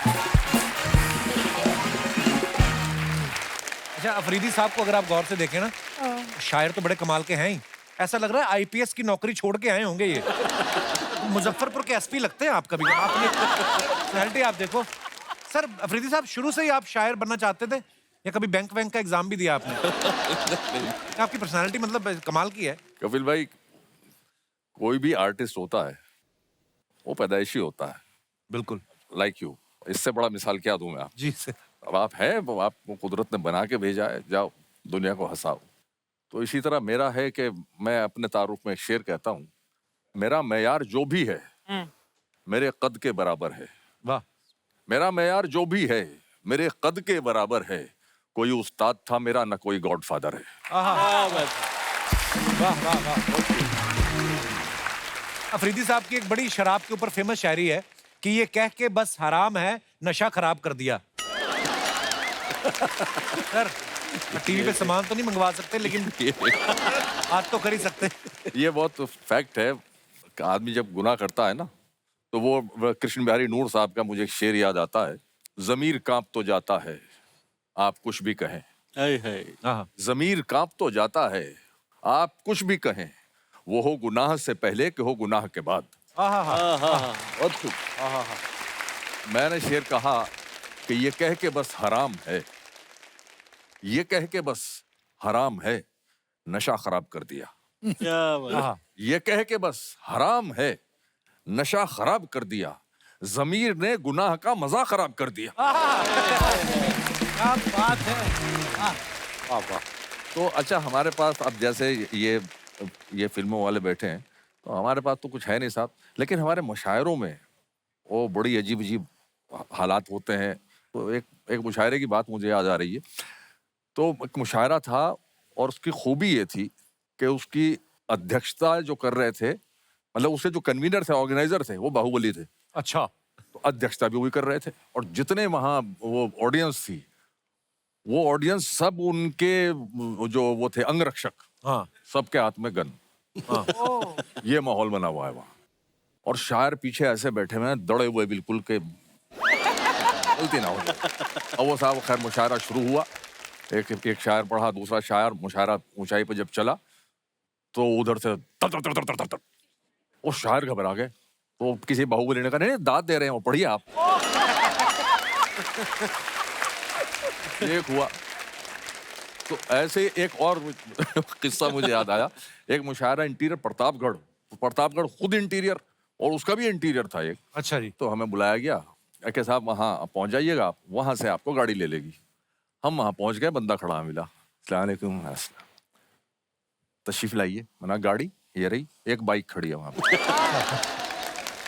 अच्छा, अफरीदी साहब को अगर आप गौर से देखें ना, शायर तो बड़े कमाल के हैं ही। ऐसा लग रहा है आईपीएस की नौकरी छोड़ के आए होंगे ये। मुजफ्फरपुर के एसपी लगते हैं आप कभी। आपने पर्सनैलिटी आप देखो। सर अफरीदी साहब, शुरू से ही आप शायर बनना चाहते थे या कभी बैंक वैंक का एग्जाम भी दिया आपने? आपकी पर्सनैलिटी मतलब कमाल की है। कपिल भाई, कोई भी आर्टिस्ट होता है वो पैदाइशी होता है, बिल्कुल। Like you. इससे बड़ा मिसाल क्या दूं मैं आप। जी से अब आप हैं, वो आपको कुदरत ने बना के भेजा है, जाओ दुनिया को हंसाओ। तो इसी तरह मेरा है कि मैं अपने तारुफ में एक शेर कहता हूँ, मेरा मेयार जो भी है मेरे कद के बराबर है। वाह। मेरा मेयार जो भी है मेरे कद के बराबर है। कोई उस्ताद था मेरा, न कोई गॉडफादर है। वाह वाह वाह। अफरीदी साहब की एक बड़ी शराब के ऊपर फेमस शायरी है कि ये कह के बस हराम है, नशा खराब कर दिया। सर टीवी पे सामान तो नहीं मंगवा सकते, लेकिन आज तो कर ही सकते। ये बहुत फैक्ट है कि आदमी जब गुनाह करता है ना, तो वो कृष्ण बिहारी नूर साहब का मुझे एक शेर याद आता है, जमीर कांप तो जाता है आप कुछ भी कहें। जमीर कांप तो जाता है आप कुछ भी कहें, वो हो गुनाह से पहले कि हो गुनाह के बाद। बहुत खूब। मैंने शेर कहा कि ये कह के बस हराम है, ये कह के बस हराम है, नशा खराब कर दिया। ये कह के बस हराम है, नशा खराब कर दिया, जमीर ने गुनाह का मजा खराब कर दिया। क्या बात है। वाह वाह। तो अच्छा, हमारे पास अब जैसे ये फिल्मों वाले बैठे हैं, तो हमारे पास तो कुछ है नहीं साहब, लेकिन हमारे मुशायरों में वो बड़ी अजीब अजीब हालात होते हैं। तो एक मुशायरे की बात मुझे याद आ रही है। तो एक मुशायरा था और उसकी खूबी ये थी कि उसकी अध्यक्षता जो कर रहे थे, मतलब उसके जो कन्वीनर थे, ऑर्गेनाइजर थे, वो बाहुबली थे। अच्छा। तो अध्यक्षता भी वही कर रहे थे, और जितने वहाँ वो ऑडियंस थी, वो ऑडियंस सब उनके जो वो थे अंगरक्षक, हाँ, सबके हाथ में गन। हाँ। ये माहौल बना हुआ है वहाँ, और शायर पीछे ऐसे बैठे हुए हैं, दड़े हुए बिल्कुल के गलती ना हो जाए। अब वो साहब खैर मुशायरा शुरू हुआ, एक शायर पढ़ा, दूसरा शायर, मुशायरा ऊंचाई पर जब चला तो उधर से तर तर तर तर तर तर, वो शायर घबरा गए। तो किसी बाहुबली ने कहा, नहीं दाद दे रहे हैं वो, पढ़िए आप। एक हुआ। तो ऐसे एक और किस्सा मुझे याद आया। एक मुशायरा इंटीरियर प्रतापगढ़ खुद इंटीरियर, और उसका भी इंटीरियर था एक। अच्छा जी। तो हमें बुलाया गया कि साहब वहाँ पहुँच जाइएगा आप, वहाँ से आपको गाड़ी ले लेगी। हम वहाँ पहुँच गए, बंदा खड़ा मिला, अस्सलाम वालेकुम, तशरीफ लाइए। मना गाड़ी ये रही, एक बाइक खड़ी है वहाँ पे।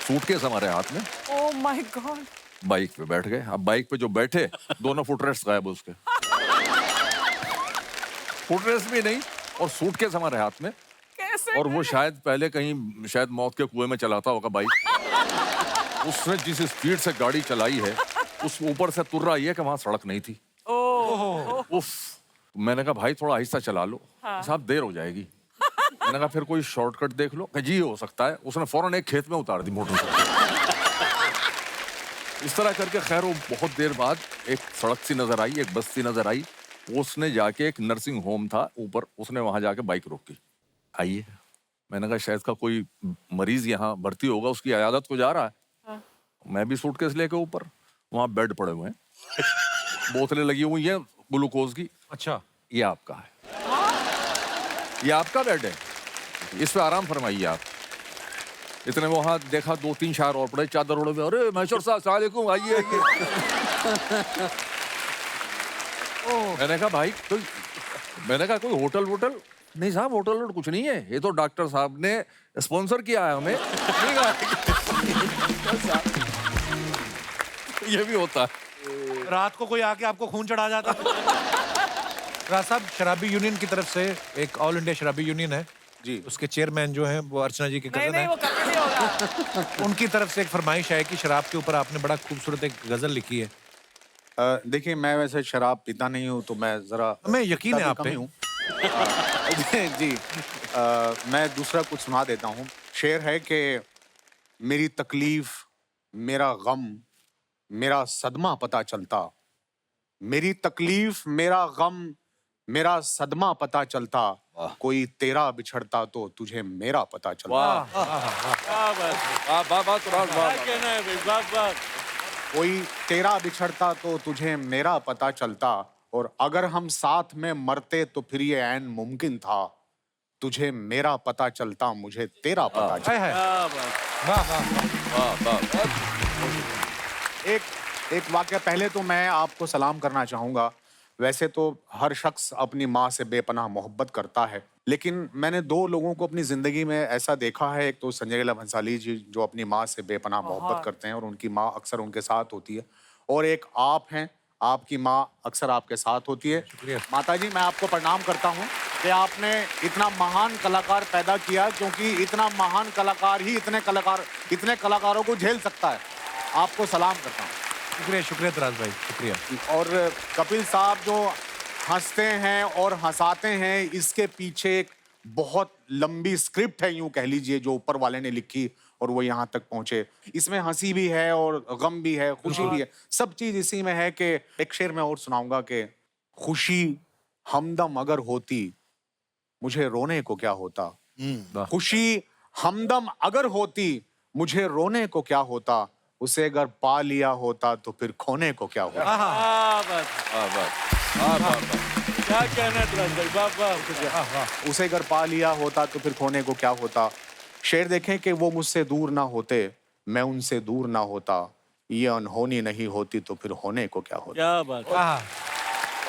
सूटकेस हमारे हाथ में। Oh my God. बाइक पे बैठ गए। अब बाइक पे जो बैठे, दोनों फुटरेस्ट गायब उसके। फुटरेस्ट भी नहीं, और सूटकेस हमारे हाथ में। कैसे? और वो शायद पहले कहीं शायद मौत के कुएं में चलाता होगा बाइक। उसने जिस स्पीड से गाड़ी चलाई है, उस ऊपर से तुर्रा ये कि वहां सड़क नहीं थी। उफ। मैंने कहा भाई थोड़ा आहिस्ता चला लो। साहब देर हो जाएगी। मैंने कहा फिर कोई शॉर्टकट देख लो। जी हो सकता है। उसने फौरन एक खेत में उतार दी मोटरसाइकिल। इस तरह करके खैर वो बहुत देर बाद एक सड़क सी नजर आई, एक बस्ती नजर आई। उसने जाके, एक नर्सिंग होम था ऊपर, उसने वहां जाके बाइक रोकी। आइए। मैंने कहा शायद का कोई मरीज यहाँ भर्ती होगा, उसकी अयादत को जा रहा है। मैं भी सूटकेस लेके ऊपर, वहां बेड पड़े हुए हैं, बोतलें लगी हुई हैं ग्लूकोज की। अच्छा। ये आपका है, ये आपका बेड है, इस पे आराम फरमाइए आप। इतने में वहां देखा 2-3 शायर और पड़े चादर ओढ़े हुए। अरे मैशर साहब अस्सलाम वालेकुम, आइए आइए। मैंने कहा भाई कोई, मैंने कहा कोई होटल वोटल? नहीं साहब होटल वोटल कुछ नहीं है, ये तो डॉक्टर साहब ने स्पॉन्सर किया है हमें। ये भी होता है। रात को कोई आके आपको खून चढ़ा जाता। राज साहब, शराबी यूनियन की तरफ से, एक ऑल इंडिया शराबी यूनियन है जी, उसके चेयरमैन जो हैं वो अर्चना जी के नहीं कजन नहीं, वो हैं। कभी नहीं होगा। उनकी तरफ से एक फरमाइश है कि शराब के ऊपर आपने बड़ा खूबसूरत एक गजल लिखी है। देखिए मैं वैसे शराब पीता नहीं हूँ, तो मैं जरा, हमें यकीन है आप पे। हूँ। जी, मैं दूसरा कुछ सुना देता हूँ। शेर है कि मेरी तकलीफ, मेरा गम, मेरा सदमा पता चलता। मेरी तकलीफ, मेरा गम, मेरा सदमा पता चलता। कोई तेरा बिछड़ता तो तुझे मेरा पता चलता। कोई तेरा बिछड़ता तो तुझे मेरा पता चलता, और अगर हम साथ में मरते तो फिर ये ऐन मुमकिन था। तुझे मेरा पता चलता, मुझे तेरा पता चलता। हाय हाय वाह वाह वाह वाह। एक वाक्य पहले तो मैं आपको सलाम करना चाहूंगा। वैसे तो हर शख्स अपनी माँ से बेपनाह मोहब्बत करता है, लेकिन मैंने दो लोगों को अपनी जिंदगी में ऐसा देखा है। एक तो संजय लीला भंसाली जी जो अपनी माँ से बेपनाह मोहब्बत करते हैं और उनकी माँ अक्सर उनके साथ होती है, और एक आप हैं, आपकी माँ अक्सर आपके साथ होती है। माता जी, मैं आपको प्रणाम करता हूँ कि आपने इतना महान कलाकार पैदा किया, क्योंकि इतना महान कलाकार ही इतने कलाकारों को झेल सकता है। आपको सलाम करता हूँ। शुक्रिया शुक्रिया तराज भाई, शुक्रिया। और कपिल साहब जो हंसते हैं और हंसाते हैं, इसके पीछे एक बहुत लंबी स्क्रिप्ट है, यूं कह लीजिए, जो ऊपर वाले ने लिखी और वो यहाँ तक पहुंचे। इसमें हंसी भी है और गम भी है, खुशी भी है, सब चीज इसी में है। कि एक शेर मैं और सुनाऊंगा कि खुशी हमदम अगर होती, मुझे रोने को क्या होता। खुशी हमदम अगर होती, मुझे रोने को क्या होता। उसे अगर पा लिया होता तो फिर खोने को क्या होता। क्या कहना है भाई, उसे अगर पा लिया होता तो फिर खोने को क्या होता। शेर देखें कि वो मुझसे दूर ना होते, मैं उनसे दूर ना होता। ये अनहोनी नहीं होती तो फिर होने को क्या होता। क्या बात।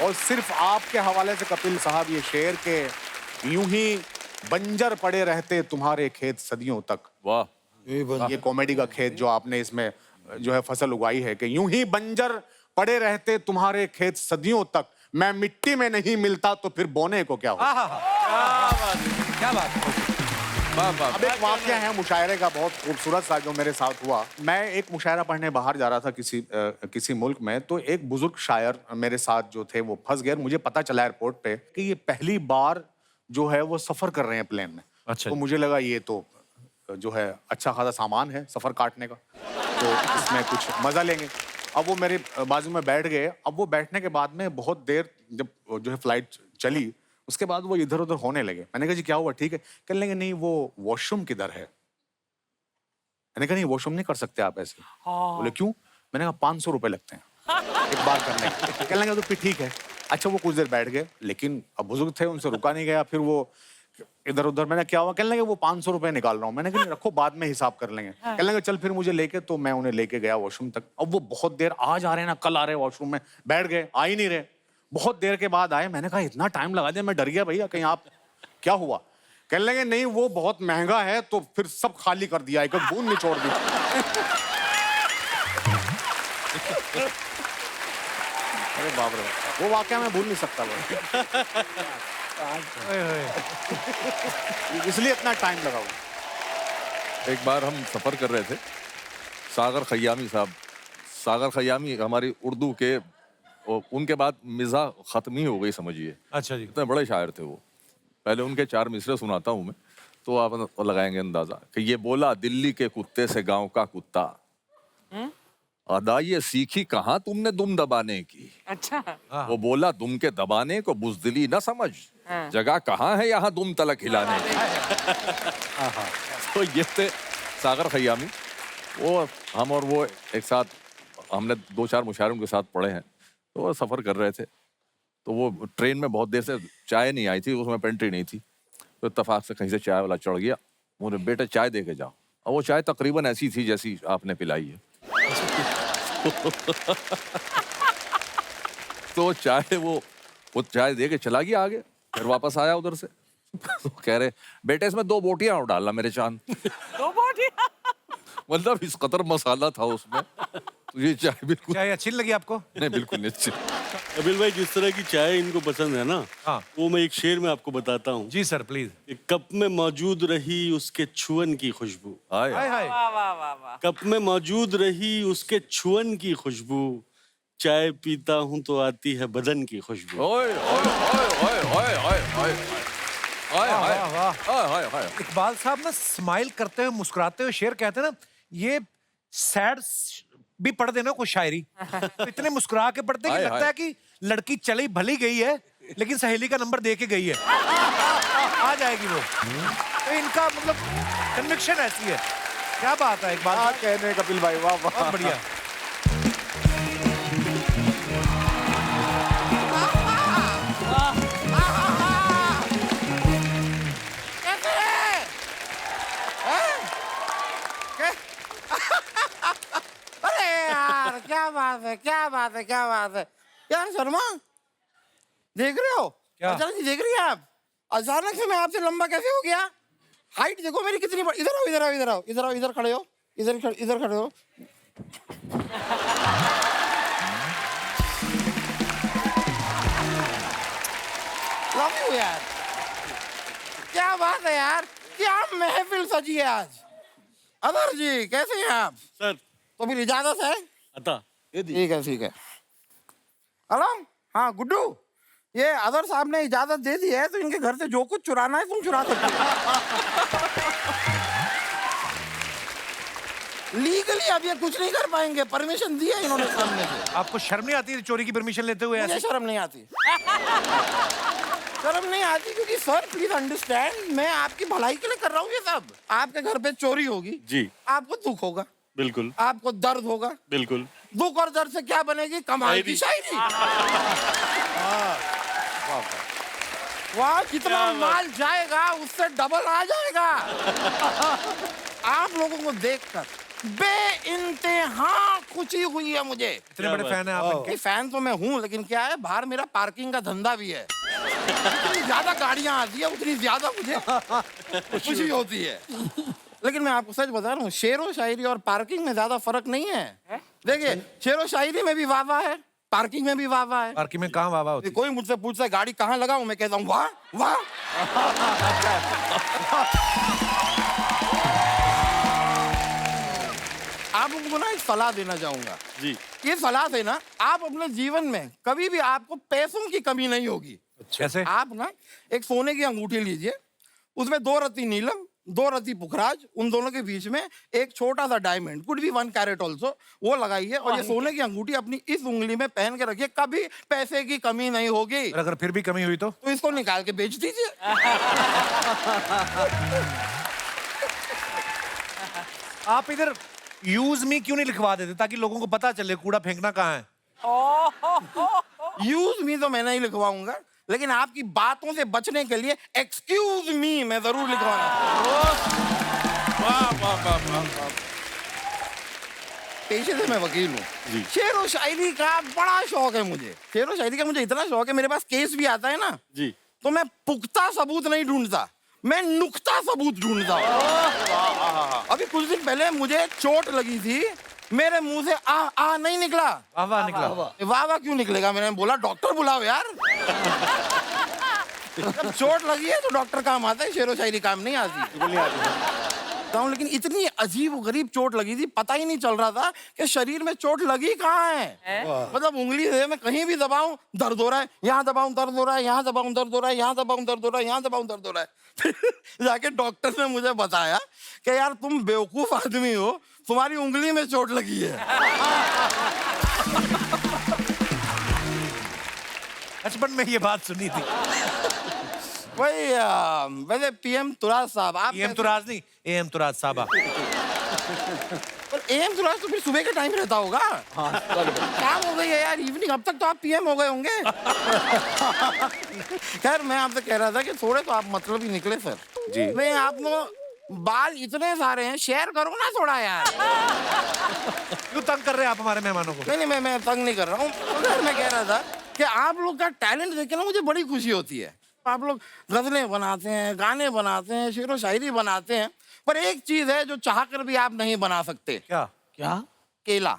और सिर्फ आपके हवाले से कपिल साहब ये शेर के, यूं ही बंजर पड़े रहते तुम्हारे खेत सदियों तक। वाह। ये कॉमेडी का खेत जो आपने इसमें जो है फसल उगाई है कि यूं ही बंजर पड़े रहते तुम्हारे खेत सदियों तक, मैं मिट्टी में नहीं मिलता तो फिर बोने को क्या होता। क्या बात। अब एक वाक्य है मुशायरे का बहुत खूबसूरत सा जो मेरे साथ हुआ। मैं एक मुशायरा पढ़ने बाहर जा रहा था किसी मुल्क में, तो एक बुजुर्ग शायर मेरे साथ जो थे वो फंस गए। मुझे पता चला एयरपोर्ट पे कि ये पहली बार जो है वो सफर कर रहे हैं प्लेन में। अच्छा। तो मुझे लगा ये तो जो है अच्छा खासा सामान है सफर काटने का, तो इसमें कुछ मजा लेंगे। अब वो मेरे बाजू में बैठ गए। अब वो बैठने के बाद में बहुत देर जब जो है फ्लाइट चली, उसके बाद वो इधर उधर होने लगे। मैंने कहा जी क्या हुआ, ठीक है? कहने लगे नहीं वो वॉशरूम किधर है। मैंने कहा नहीं वॉशरूम नहीं कर सकते आप ऐसे। बोले क्यों? मैंने कहा 500 रुपए लगते हैं एक बार करने के। कहने लगे तो फिर ठीक है। अच्छा वो कुछ देर बैठ गए, लेकिन अब बुजुर्ग थे उनसे रुका नहीं गया। फिर वो इधर उधर, मैंने क्या हुआ? कहने लगे वो 500 रुपए निकाल रहा हूँ। मैंने कहा रखो बाद में हिसाब कर लेंगे। कहने लगे चल फिर मुझे लेके, तो मैं उन्हें लेके गया वॉशरूम तक। अब वो बहुत देर आज आ रहे हैं ना कल आ रहे वॉशरूम में, बैठ गए आ ही नहीं रहे। बहुत देर के बाद आए। मैंने कहा इतना टाइम लगा दिया, मैं डर गया भैया कहीं आप क्या हुआ। कहने लगे नहीं वो बहुत महंगा है, तो फिर सब खाली कर दिया, एक बूंद निचोड़ दी। अरे बाप रे, वो वाकया मैं भूल नहीं सकता वो। इसलिए इतना टाइम लगा हुआ। एक बार हम सफर कर रहे थे, सागर खयामी साहब, सागर खयामी हमारी उर्दू के, उनके बाद मिज़ा खत्म ही हो गई समझिए। अच्छा जी। इतने बड़े शायर थे वो। पहले उनके 4 मिसरे सुनाता हूँ मैं, तो आप लगाएंगे अंदाजा कि ये बोला दिल्ली के कुत्ते से गांव का कुत्ता, अदा ये सीखी कहाँ तुमने दुम दबाने की। अच्छा। वो बोला दुम के दबाने को बुजदिली न समझ, जगह कहाँ है यहाँ दुम तलक हिलाने की। तो ये थे सागर खयामी। वो हम और वो एक साथ, हमने 2-4 मुशायरे उनके साथ पढ़े हैं। तो वो सफ़र कर रहे थे, तो वो ट्रेन में बहुत देर से चाय नहीं आई थी, उसमें पेंट्री नहीं थी। तो इत्तेफाक से कहीं से चाय वाला चढ़ गया, बोले बेटे चाय दे के जाओ। और वो चाय तकरीबन ऐसी थी जैसी आपने पिलाई है। तो चाय वो चाय दे के चला गया आगे, फिर वापस आया उधर से। तो कह रहे बेटे इसमें 2 बोटियां और डालना मेरे चांद। 2 बोटियां? मतलब इस कदर मसाला था उसमें। तो ये चाय बिल्कुल चाय अच्छी लगी आपको? नहीं, बिल्कुल नहीं अच्छी। कपिल भाई जिस तरह की चाय इनको पसंद है ना, हाँ। वो मैं एक शेर में आपको बताता हूँ। जी सर प्लीज। एक कप में मौजूद रही उसके छुअन की खुशबू। हाय हाय। वाह वाह वाह वाह। कप में मौजूद रही उसके छुअन की खुशबू, चाय पीता हूँ तो आती है बदन की खुशबू। ओए ओए ओए ओए ओए ओए ओए ओए ओए। इकबाल साहब ना स्माइल करते हुए मुस्कुराते हुए शेर कहते हैं ना, ये सैड भी पढ़ देना कोई शायरी, तो इतने मुस्कुरा के पढ़ते कि लगता है कि लड़की चली भली गई है लेकिन सहेली का नंबर दे के गई है, आ जाएगी वो। तो इनका मतलब कन्विक्शन ऐसी है। क्या बात है इकबाल साहब, कहने कपिल भाई, वाह वाह, बहुत बढ़िया। बात है, क्या बात है यार। शर्मा, देख रहे हो? क्या? अचानक से देख रही है आप? अचानक से मैं आपसे लंबा कैसे हो गया? हाइट देखो मेरी कितनी बड़ी। इधर आओ, इधर आओ, इधर आओ, इधर आओ, इधर खड़े हो, इधर खड़े हो। लव यू यार, क्या बात है यार, क्या महफिल सजी है आज। अदर जी कैसे हैं आप? सर तो फिर इजाजत है? अता ठीक है, ठीक है। हेलो, हाँ गुड्डू, ये अदर साहब ने इजाजत दे दी है तो इनके घर से जो कुछ चुराना है तुम चुरा सकते हो। लीगली अब ये कुछ नहीं कर पाएंगे, परमिशन दी है इन्होंने सामने से। आपको शर्म नहीं आती चोरी की परमिशन लेते हुए? मुझे ऐसे शर्म नहीं आती। शर्म नहीं आती क्योंकि सर प्लीज अंडरस्टैंड, मैं आपकी भलाई के लिए कर रहा हूँ ये सब। आपके घर पे चोरी होगी जी, आपको दुख होगा, बिल्कुल आपको दर्द होगा, बिल्कुल। दुख और दर्द से क्या बनेगी? कमाल की शायरी। वाह, जितना माल जाएगा उससे डबल आ जाएगा। आप लोगों को देखकर बेइंतहा खुशी हुई है मुझे। इतने बड़े फैन हैं आप इनके? फैन तो मैं हूँ, लेकिन क्या है, बाहर मेरा पार्किंग का धंधा भी है। जितनी ज्यादा गाड़ियां आती है उतनी ज्यादा मुझे खुशी होती है। लेकिन मैं आपको सच बता रहा हूँ, शेरो शायरी और पार्किंग में ज्यादा फर्क नहीं है। देखिए, शेरो शायरी में भी वाह है, पार्किंग में भी वाह है। पार्किंग में कहाँ वाह होती? कोई मुझसे पूछता है गाड़ी कहाँ लगाऊं, मैं कहता हूँ वाह वाह। आप लोगों को ना एक सलाह देना चाहूंगा जी। ये सलाह देना, आप अपने जीवन में कभी भी आपको पैसों की कमी नहीं होगी। कैसे? आप ना एक सोने की अंगूठी लीजिए, उसमें 2 रत्ती नीलम, 2 रत्ती पुखराज, उन दोनों के बीच में एक छोटा सा diamond, could be 1 carat also, वो लगाइए और ये सोने की अंगूठी अपनी इस उंगली में पहन के रखिए, कभी पैसे की कमी नहीं होगी। और अगर फिर भी कमी हुई तो इसको निकाल के बेच दीजिए। आप इधर यूज मी क्यों नहीं लिखवा देते ताकि लोगों को पता चले कूड़ा फेंकना कहाँ है? यूज मी तो मैं नहीं लिखवाऊंगा, लेकिन आपकी बातों से बचने के लिए एक्सक्यूज मी मैं जरूर लिखवाऊंगा। पेशे से मैं वकील हूँ। शेर व शायरी का बड़ा शौक है मुझे। शेर व शायरी का मुझे इतना शौक है, मेरे पास केस भी आता है ना जी, तो मैं पुख्ता सबूत नहीं ढूंढता, मैं नुक्ता सबूत ढूंढता हूँ। अभी कुछ दिन पहले मुझे चोट लगी थी, मेरे मुंह से आ नहीं निकला। वाह निकला। वाह क्यों निकलेगा? मैंने बोला डॉक्टर बुलाओ यार। जब चोट लगी है तो डॉक्टर काम आता है, शेरो शायरी काम नहीं आती। लेकिन इतनी अजीब गरीब चोट लगी थी, पता ही नहीं चल रहा था कि शरीर में चोट लगी कहाँ है। मतलब उंगली से मैं कहीं भी दबाऊं दर्द हो रहा है, यहाँ दबाऊं दर्द हो रहा है, यहाँ दबाऊं दर्द हो रहा है, यहाँ दबाऊं दर्द हो रहा है, यहाँ दबाऊं दर्द हो रहा है। जाके डॉक्टर ने मुझे बताया कि यार तुम बेवकूफ आदमी हो, तुम्हारी उंगली में चोट लगी है। बचपन में ये बात सुनी थी। वही वैसे पीएम तुराज साहब, आप पीएम तुराज नहीं, एएम तुराज साहब। एएम तुराज तो फिर सुबह के टाइम रहता होगा। काम हो गई है यार इवनिंग, अब तक तो आप पीएम हो गए होंगे। खैर मैं आपसे कह रहा था कि थोड़े तो आप मतलब ही निकले सर जी। नहीं, आप बाल इतने सारे हैं, शेयर करो ना थोड़ा यार। क्यों तंग कर रहे हैं आप हमारे मेहमानों को? नहीं मैं तंग नहीं कर रहा हूँ। मैं कह रहा था कि आप लोग का टैलेंट देख के ना मुझे बड़ी खुशी होती है। आप लोग गजलें बनाते हैं, गाने बनाते हैं, शेरो शायरी बनाते हैं, पर एक चीज है जो चाहकर भी आप नहीं बना सकते। क्या? क्या? केला।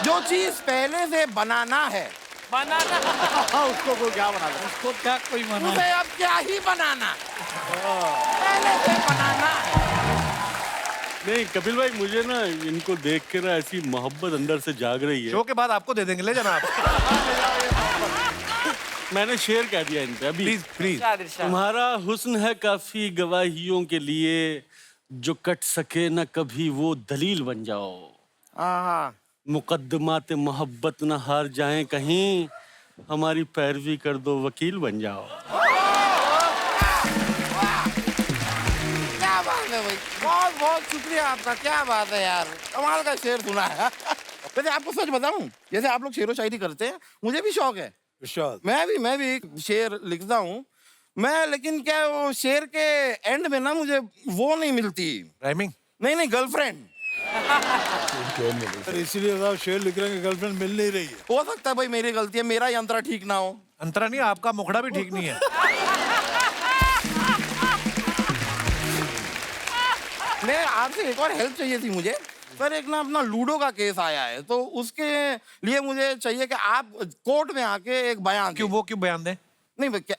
जो चीज पहले से बनाना है, उसको कोई क्या बना दे? उसको क्या कोई मना? उसे अब क्या ही बनाना, पहले से बनाना है। नहीं कपिल भाई, मुझे ना इनको देख के ना ऐसी मोहब्बत अंदर से जाग रही है। शो के बाद आपको दे देंगे, ले जाना आप। मैंने शेर कह दिया इन पे अभी। Please please. तुम्हारा हुस्न है काफी गवाहियों के लिए, जो कट सके न कभी वो दलील बन जाओ। मुकद्दमात मोहब्बत न हार जाएं कहीं, हमारी पैरवी कर दो वकील बन जाओ। क्या बात है भाई, बहुत बहुत शुक्रिया आपका, क्या बात है यार, कमाल का शेर सुना है। वैसे आपको सच बताऊं, जैसे आप लोग शेरो शायरी करते हैं, मुझे भी शौक है। मैं भी शेर लिखता हूँ मैं, लेकिन क्या वो शेर के एंड में ना मुझे वो नहीं मिलती। राइमिंग? नहीं गर्लफ्रेंड। सर इसीलिए साहब शेर लिख रहे हैं कि गर्लफ्रेंड मिल नहीं रही है। हो सकता है भाई मेरी गलती है, मेरा यंत्र ठीक ना हो। अंतरा नहीं, आपका मुखड़ा भी ठीक नहीं है। मैं आपसे एक और हेल्प चाहिए थी मुझे सर। एक ना अपना लूडो का केस आया है, तो उसके लिए मुझे चाहिए कि आप कोर्ट में आके एक बयान क्यों, वो क्यों बयान दें? नहीं भाई, क्या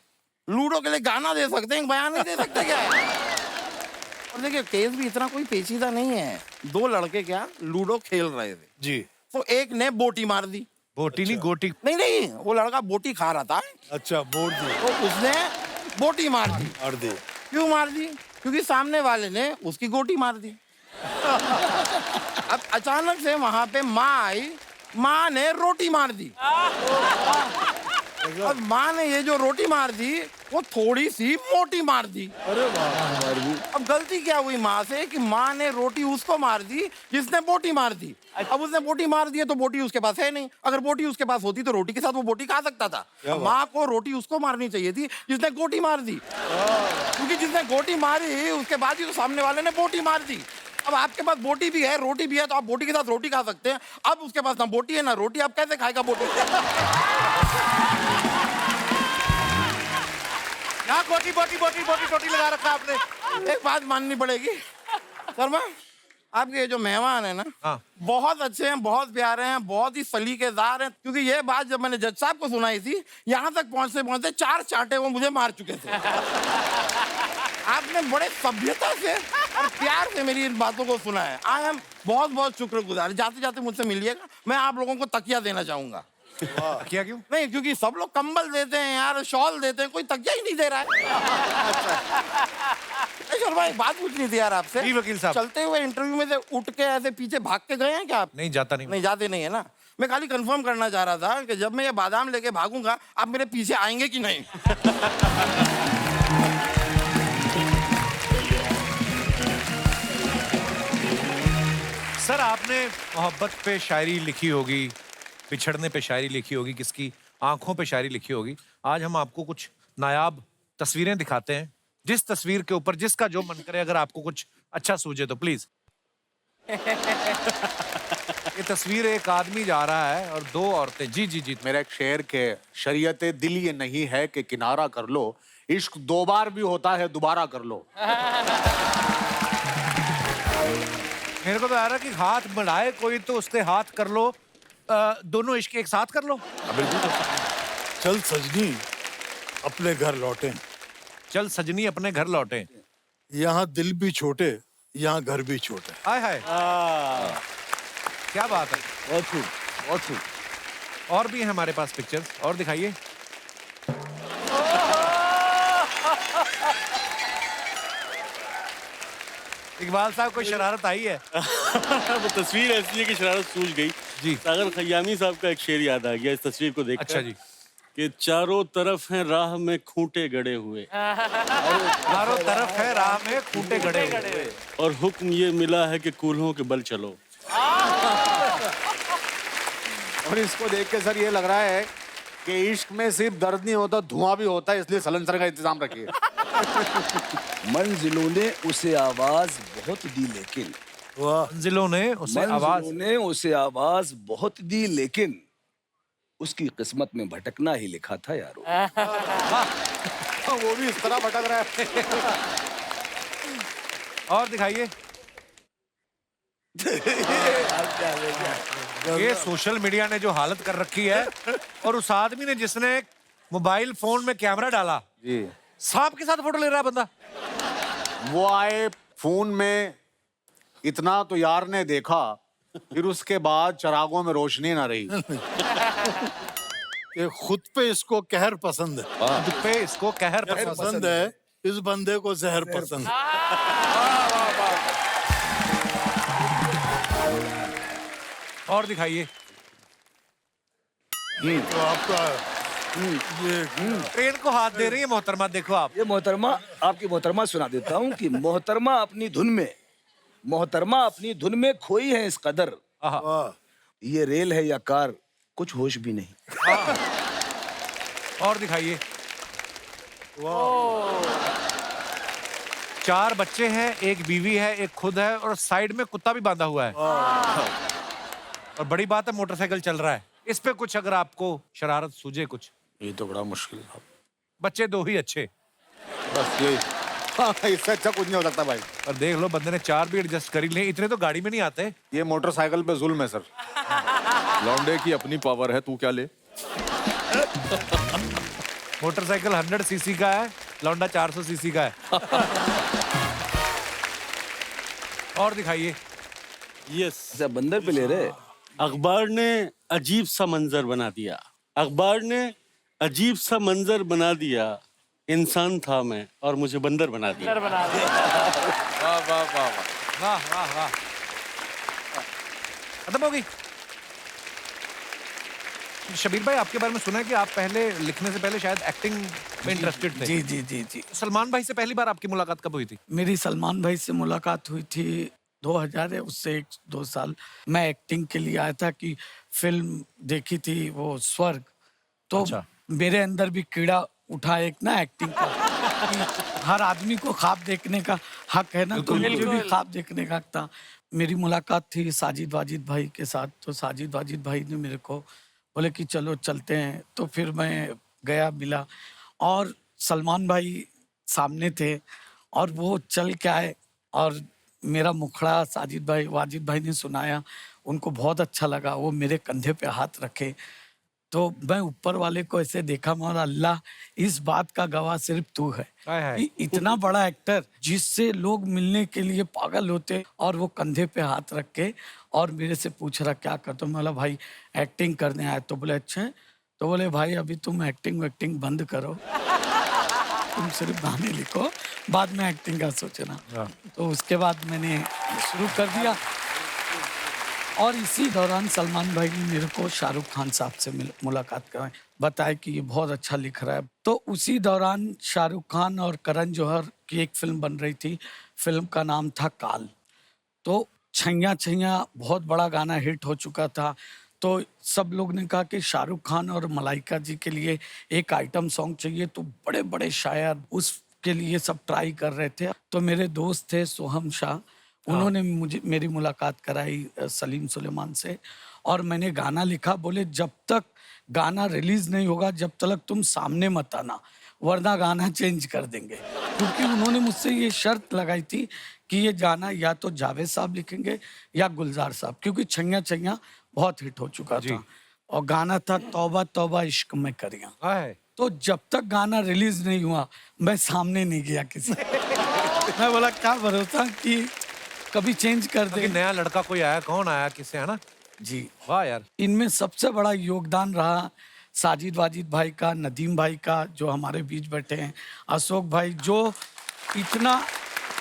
लूडो के लिए गाना दे सकते हैं, बयान नहीं दे सकते क्या? और देखिए केस भी इतना कोई पेचीदा नहीं है। दो लड़के क्या लूडो खेल रहे थे जी। तो एक ने बोटी मार दी। बोटी नहीं, गोटी। नहीं नहीं, वो लड़का बोटी खा रहा था, अच्छा बोल दी। तो उसने बोटी मार दी। मार दी। क्यों मार दी? क्योंकि सामने वाले ने उसकी गोटी मार दी। अब अचानक से वहां पे माँ आई, माँ ने रोटी मार दी। अब माँ ने ये जो रोटी मार दी वो थोड़ी सी मोटी मार दी। अरे वाह। अब गलती क्या हुई माँ से कि माँ ने रोटी उसको मार दी जिसने बोटी मार दी। अब उसने बोटी मार दी है तो बोटी उसके पास है नहीं। अगर बोटी उसके पास होती तो रोटी के साथ वो बोटी खा सकता था। माँ को रोटी उसको मारनी चाहिए थी जिसने गोटी मार दी, क्योंकि जिसने गोटी मारी उसके बाद ही तो सामने वाले ने बोटी मार दी। अब आपके पास बोटी भी है, रोटी भी है, तो आप बोटी के साथ रोटी खा सकते हैं। अब उसके पास ना बोटी है ना रोटी, आप कैसे खाएगा बोटी? यहाँ बोटी बोटी बोटी बोटी बोटी लगा रखा आपने। एक बात माननी पड़ेगी शर्मा, आपके ये जो मेहमान है ना, हाँ। बहुत अच्छे हैं, बहुत प्यारे हैं, बहुत ही सलीकेदार हैं। क्योंकि ये बात जब मैंने जज साहब को सुनाई थी, यहाँ तक पहुँचते पहुँचते 4 चांटे वो मुझे मार चुके थे। आपने बड़े सभ्यता से और प्यार से मेरी इन बातों को सुना है। आई एम बहुत बहुत शुक्रगुजार। जाते जाते मुझसे मिलिएगा, मैं आप लोगों को तकिया देना चाहूंगा। क्या क्यों? नहीं, क्योंकि सब लोग कंबल देते हैं यार, शॉल देते हैं, कोई तकिया ही नहीं दे रहा है। शर्मा एक बात पूछनी थी यार आपसे। जी वकील साहब। चलते हुए इंटरव्यू में से उठ के ऐसे पीछे भाग के गए हैं क्या आप? नहीं, जाता नहीं। नहीं जाते नहीं है ना। मैं खाली कंफर्म करना चाह रहा था कि जब मैं ये बादाम लेके भागूंगा आप मेरे पीछे आएंगे कि नहीं? सर आपने मोहब्बत पे शायरी लिखी होगी, बिछड़ने पे शायरी लिखी होगी, किसकी आंखों पे शायरी लिखी होगी। आज हम आपको कुछ नायाब तस्वीरें दिखाते हैं, जिस तस्वीर के ऊपर जिसका जो मन करे, अगर आपको कुछ अच्छा सूझे तो प्लीज। ये तस्वीर एक आदमी जा रहा है और 2 औरतें। जी जी जी। मेरा एक शेर के शरीयत दिल ये नहीं है कि किनारा कर लो, इश्क 2 बार भी होता है दोबारा कर लो। मेरे को तो आ रहा कि हाथ बढ़ाए कोई तो उससे हाथ कर लो, दोनों इश्क एक साथ कर लो। चल सजनी अपने घर लौटे, चल सजनी अपने घर लौटे। यहाँ दिल भी छोटे, यहाँ घर भी छोटे। हाय हाय, क्या बात है। बहुत खूब, बहुत खूब। और भी है हमारे पास पिक्चर्स, और दिखाइए। इकबाल साहब कोई शरारत आई है? वो तस्वीर ऐसी है कि शरारत सूझ गई। जी। सागर खयामी साहब का एक शेर याद आ गया इस तस्वीर को देखकर। अच्छा जी। कि चारों तरफ हैं राह में खूंटे गड़े हुए, चारों तरफ है राह में खूंटे गड़े हुए, और हुक्म ये मिला है कि कूल्हों के बल चलो। और इसको देख के सर ये लग रहा है कि इश्क में सिर्फ दर्द नहीं होता, धुआं भी होता है, इसलिए सलेंसर का इंतजाम रखिए। मंजिलों ने उसे आवाज बहुत दी लेकिन, मंजिलों ने उसे आवाज, मंजिलों ने उसे आवाज बहुत दी लेकिन उसकी किस्मत में भटकना ही लिखा था यारो। वो भी इस तरह भटक रहा है। और दिखाइए। ये सोशल मीडिया ने जो हालत कर रखी है, और उस आदमी ने जिसने मोबाइल फोन में कैमरा डाला, जी, सांप के साथ फोटो ले रहा है बंदा। वो आए फोन में, इतना तो यार ने देखा, फिर उसके बाद चरागों में रोशनी ना रही। कि खुद पे इसको कहर पसंद है, खुद पे इसको कहर पसंद है, इस बंदे को जहर पसंद है। और दिखाइए। तो आपका ये ट्रेन को हाथ दे रही है मोहतरमा, देखो आप। ये मोहतरमा, आपकी मोहतरमा सुना देता हूँ कि मोहतरमा अपनी धुन में, मोहतरमा अपनी धुन में खोई है इस कदर, ये रेल है या कार कुछ होश भी नहीं। और दिखाइए। 4 बच्चे हैं, एक बीवी है, एक खुद है और साइड में कुत्ता भी बांधा हुआ है। और बड़ी बात है मोटरसाइकिल चल रहा है। इस पे कुछ अगर आपको शरारत सूझे कुछ। ये तो बड़ा मुश्किल था। बच्चे 2 ही अच्छे। बस यही। हाँ, इससे अच्छा कुछ नहीं हो सकता भाई। और देख लो बंदे ने 4 भी एडजस्ट कर ही लिए। इतने तो गाड़ी में नहीं आते। ये मोटरसाइकिल पे जुल्म है सर। लौंडे की अपनी पावर है, तू क्या ले। मोटरसाइकिल 100 सीसी का है, लौंडा 400 सीसी का है। और दिखाइए। यस, अच्छा बंदर पे ले रहे। अखबार ने अजीब सा मंजर बना दिया। अखबार ने अजीब सा मंजर बना दिया। इंसान था मैं और मुझे बंदर बना दिया। वाह वाह वाह वाह वाह वाह। खत्म हो गई। शबीर भाई, आपके बारे में सुना है कि आप पहले लिखने से पहले शायद एक्टिंग में इंटरेस्टेड थे। जी जी जी जी। सलमान भाई से पहली बार आपकी मुलाकात कब हुई थी? मेरी सलमान भाई से मुलाकात हुई थी 2000 है, उससे 1-2 साल मैं एक्टिंग के लिए आया था कि फिल्म देखी थी वो स्वर्ग। तो अच्छा। मेरे अंदर भी कीड़ा उठा एक ना एक्टिंग का कि हर आदमी को ख्वाब देखने का हक है ना, तो मुझे भी ख्वाब देखने का हक था। मेरी मुलाकात थी साजिद वाजिद भाई के साथ। तो साजिद वाजिद भाई ने मेरे को बोले कि चलो चलते हैं। तो फिर मैं गया, मिला और सलमान भाई सामने थे और वो चल के आए और मेरा मुखड़ा साजिद भाई वाजिद भाई ने सुनाया। उनको बहुत अच्छा लगा। वो मेरे कंधे पे हाथ रखे तो मैं ऊपर वाले को ऐसे देखा, मगर अल्लाह इस बात का गवाह सिर्फ तू है कि इतना बड़ा एक्टर जिससे लोग मिलने के लिए पागल होते और वो कंधे पे हाथ रख के और मेरे से पूछ रहा क्या करता हूँ। बोला भाई एक्टिंग करने आया। तो बोले अच्छा है। तो बोले भाई अभी तुम एक्टिंग बंद करो, तुम सिर्फ गाने लिखो, बाद में एक्टिंग का सोचना। तो उसके बाद मैंने शुरू कर दिया और इसी दौरान सलमान भाई ने मेरे को शाहरुख खान साहब से मुलाकात कराई, बताया कि ये बहुत अच्छा लिख रहा है। तो उसी दौरान शाहरुख खान और करण जौहर की एक फिल्म बन रही थी। फिल्म का नाम था काल। तो छैया छैया बहुत बड़ा गाना हिट हो चुका था। तो सब लोग ने कहा कि शाहरुख खान और मलाइका जी के लिए एक आइटम सॉन्ग चाहिए। तो बड़े बड़े शायर उसके लिए सब ट्राई कर रहे थे। तो मेरे दोस्त थे सोहम शाह, उन्होंने मुझे मेरी मुलाकात कराई सलीम सुलेमान से और मैंने गाना लिखा। बोले जब तक गाना रिलीज नहीं होगा जब तक तुम सामने मत आना, वरना गाना चेंज कर देंगे। क्योंकि उन्होंने मुझसे ये शर्त लगाई थी कि ये गाना या तो जावेद साहब लिखेंगे या गुलजार साहब, क्योंकि छैया छैया बहुत हिट हो चुका था और गाना था तौबा तौबा इश्क में करिया। तो जब तक गाना रिलीज नहीं हुआ मैं सामने नहीं गया किसी। मैं बोला क्या भरोसा कि कभी चेंज कर दे। नया लड़का कोई आया, कौन आया, किससे, है ना जी। वाह यार। इनमें सबसे बड़ा योगदान रहा साजिद वाजिद भाई का, नदीम भाई का जो हमारे बीच बैठे हैं, अशोक भाई जो इतना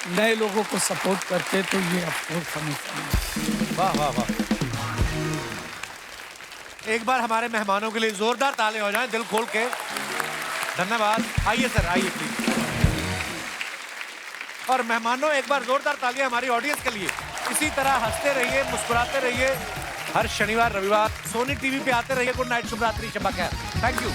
नए लोगों को सपोर्ट करते। तो ये अफसोस हमें। वाह वाह वाह। एक बार हमारे मेहमानों के लिए जोरदार ताले हो जाएं दिल खोल के। धन्यवाद। आइए सर, आइए प्लीज। और मेहमानों एक बार जोरदार तालियां हमारी ऑडियंस के लिए। इसी तरह हंसते रहिए, मुस्कुराते रहिए। हर शनिवार रविवार सोनी टीवी पे आते रहिए। गुड नाइट, शुभ रात्रि, शब्बा खैर। Thank you.